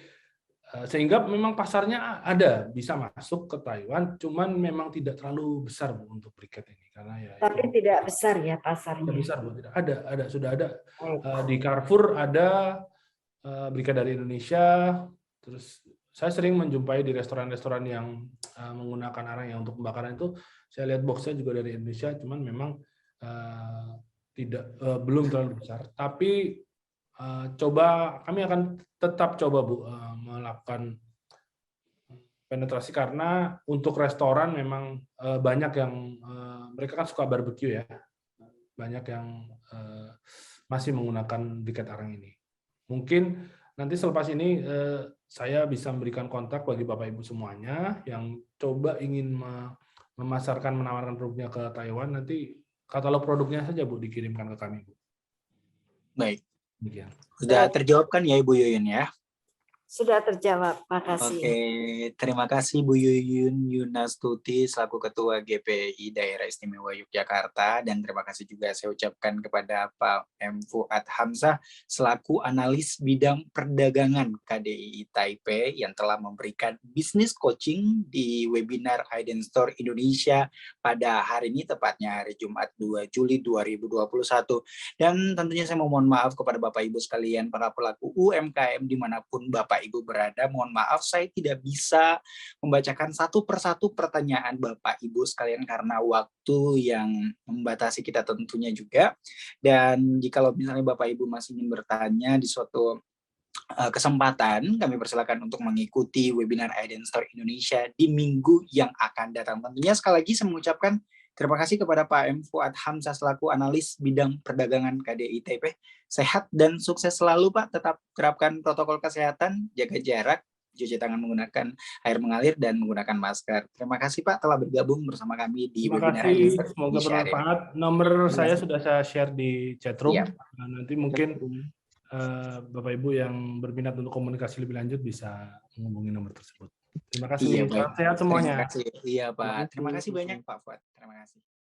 [SPEAKER 2] sehingga memang pasarnya bisa masuk ke Taiwan, cuman memang tidak terlalu besar Bu untuk briket ini karena ya.
[SPEAKER 4] Tapi tidak besar ya pasarnya.
[SPEAKER 2] Tidak besar Bu, tidak sudah ada di Carrefour ada briket dari Indonesia. Terus saya sering menjumpai di restoran-restoran yang menggunakan arang yang untuk pembakaran itu, saya lihat boxnya juga dari Indonesia, cuman memang belum terlalu besar. Tapi kami akan tetap coba Bu melakukan penetrasi karena untuk restoran memang banyak yang mereka kan suka barbecue ya, banyak yang masih menggunakan briket arang ini. Mungkin nanti selepas ini saya bisa memberikan kontak bagi Bapak Ibu semuanya yang coba ingin memasarkan, menawarkan produknya ke Taiwan, nanti katalog produknya saja Bu dikirimkan ke kami Bu.
[SPEAKER 1] Baik.
[SPEAKER 2] Demikian.
[SPEAKER 1] Sudah terjawab kan ya Ibu Yuyun ya?
[SPEAKER 4] Sudah terjawab, makasih.
[SPEAKER 1] Oke, terima kasih Bu Yuyun Yunastuti selaku Ketua GPI Daerah Istimewa Yogyakarta, dan terima kasih juga saya ucapkan kepada Pak M. Fuad Hamzah selaku analis bidang perdagangan KDI Taipei yang telah memberikan bisnis coaching di webinar Aiden Store Indonesia pada hari ini, tepatnya hari Jumat 2 Juli 2021. Dan tentunya saya mohon maaf kepada Bapak Ibu sekalian, para pelaku UMKM dimanapun Bapak Ibu berada. Mohon maaf saya tidak bisa membacakan satu persatu pertanyaan Bapak Ibu sekalian karena waktu yang membatasi kita tentunya juga. Dan jikalau misalnya Bapak Ibu masih ingin bertanya di suatu kesempatan, kami persilakan untuk mengikuti webinar Aiden Store Indonesia di minggu yang akan datang. Tentunya sekali lagi saya mengucapkan terima kasih kepada Pak M. Fuad Hamzah selaku analis bidang perdagangan KDI Taipei. Sehat dan sukses selalu Pak, tetap terapkan protokol kesehatan, jaga jarak, cuci tangan menggunakan air mengalir, dan menggunakan masker. Terima kasih Pak telah bergabung bersama kami di
[SPEAKER 2] Terima
[SPEAKER 1] webinar Aiden
[SPEAKER 2] kasih,
[SPEAKER 1] Store
[SPEAKER 2] semoga
[SPEAKER 1] Indonesia hari ini.
[SPEAKER 2] bermanfaat. Nomor saya sudah saya share di chatroom.
[SPEAKER 1] Iya.
[SPEAKER 2] Nah, nanti mungkin Bapak Ibu yang berminat untuk komunikasi lebih lanjut bisa menghubungi nomor tersebut. Terima kasih.
[SPEAKER 1] Iya,
[SPEAKER 2] Salam
[SPEAKER 1] baik.
[SPEAKER 2] sehat semuanya.
[SPEAKER 1] Terima kasih. Iya Pak. Terima kasih banyak Pak Fuad. Terima kasih.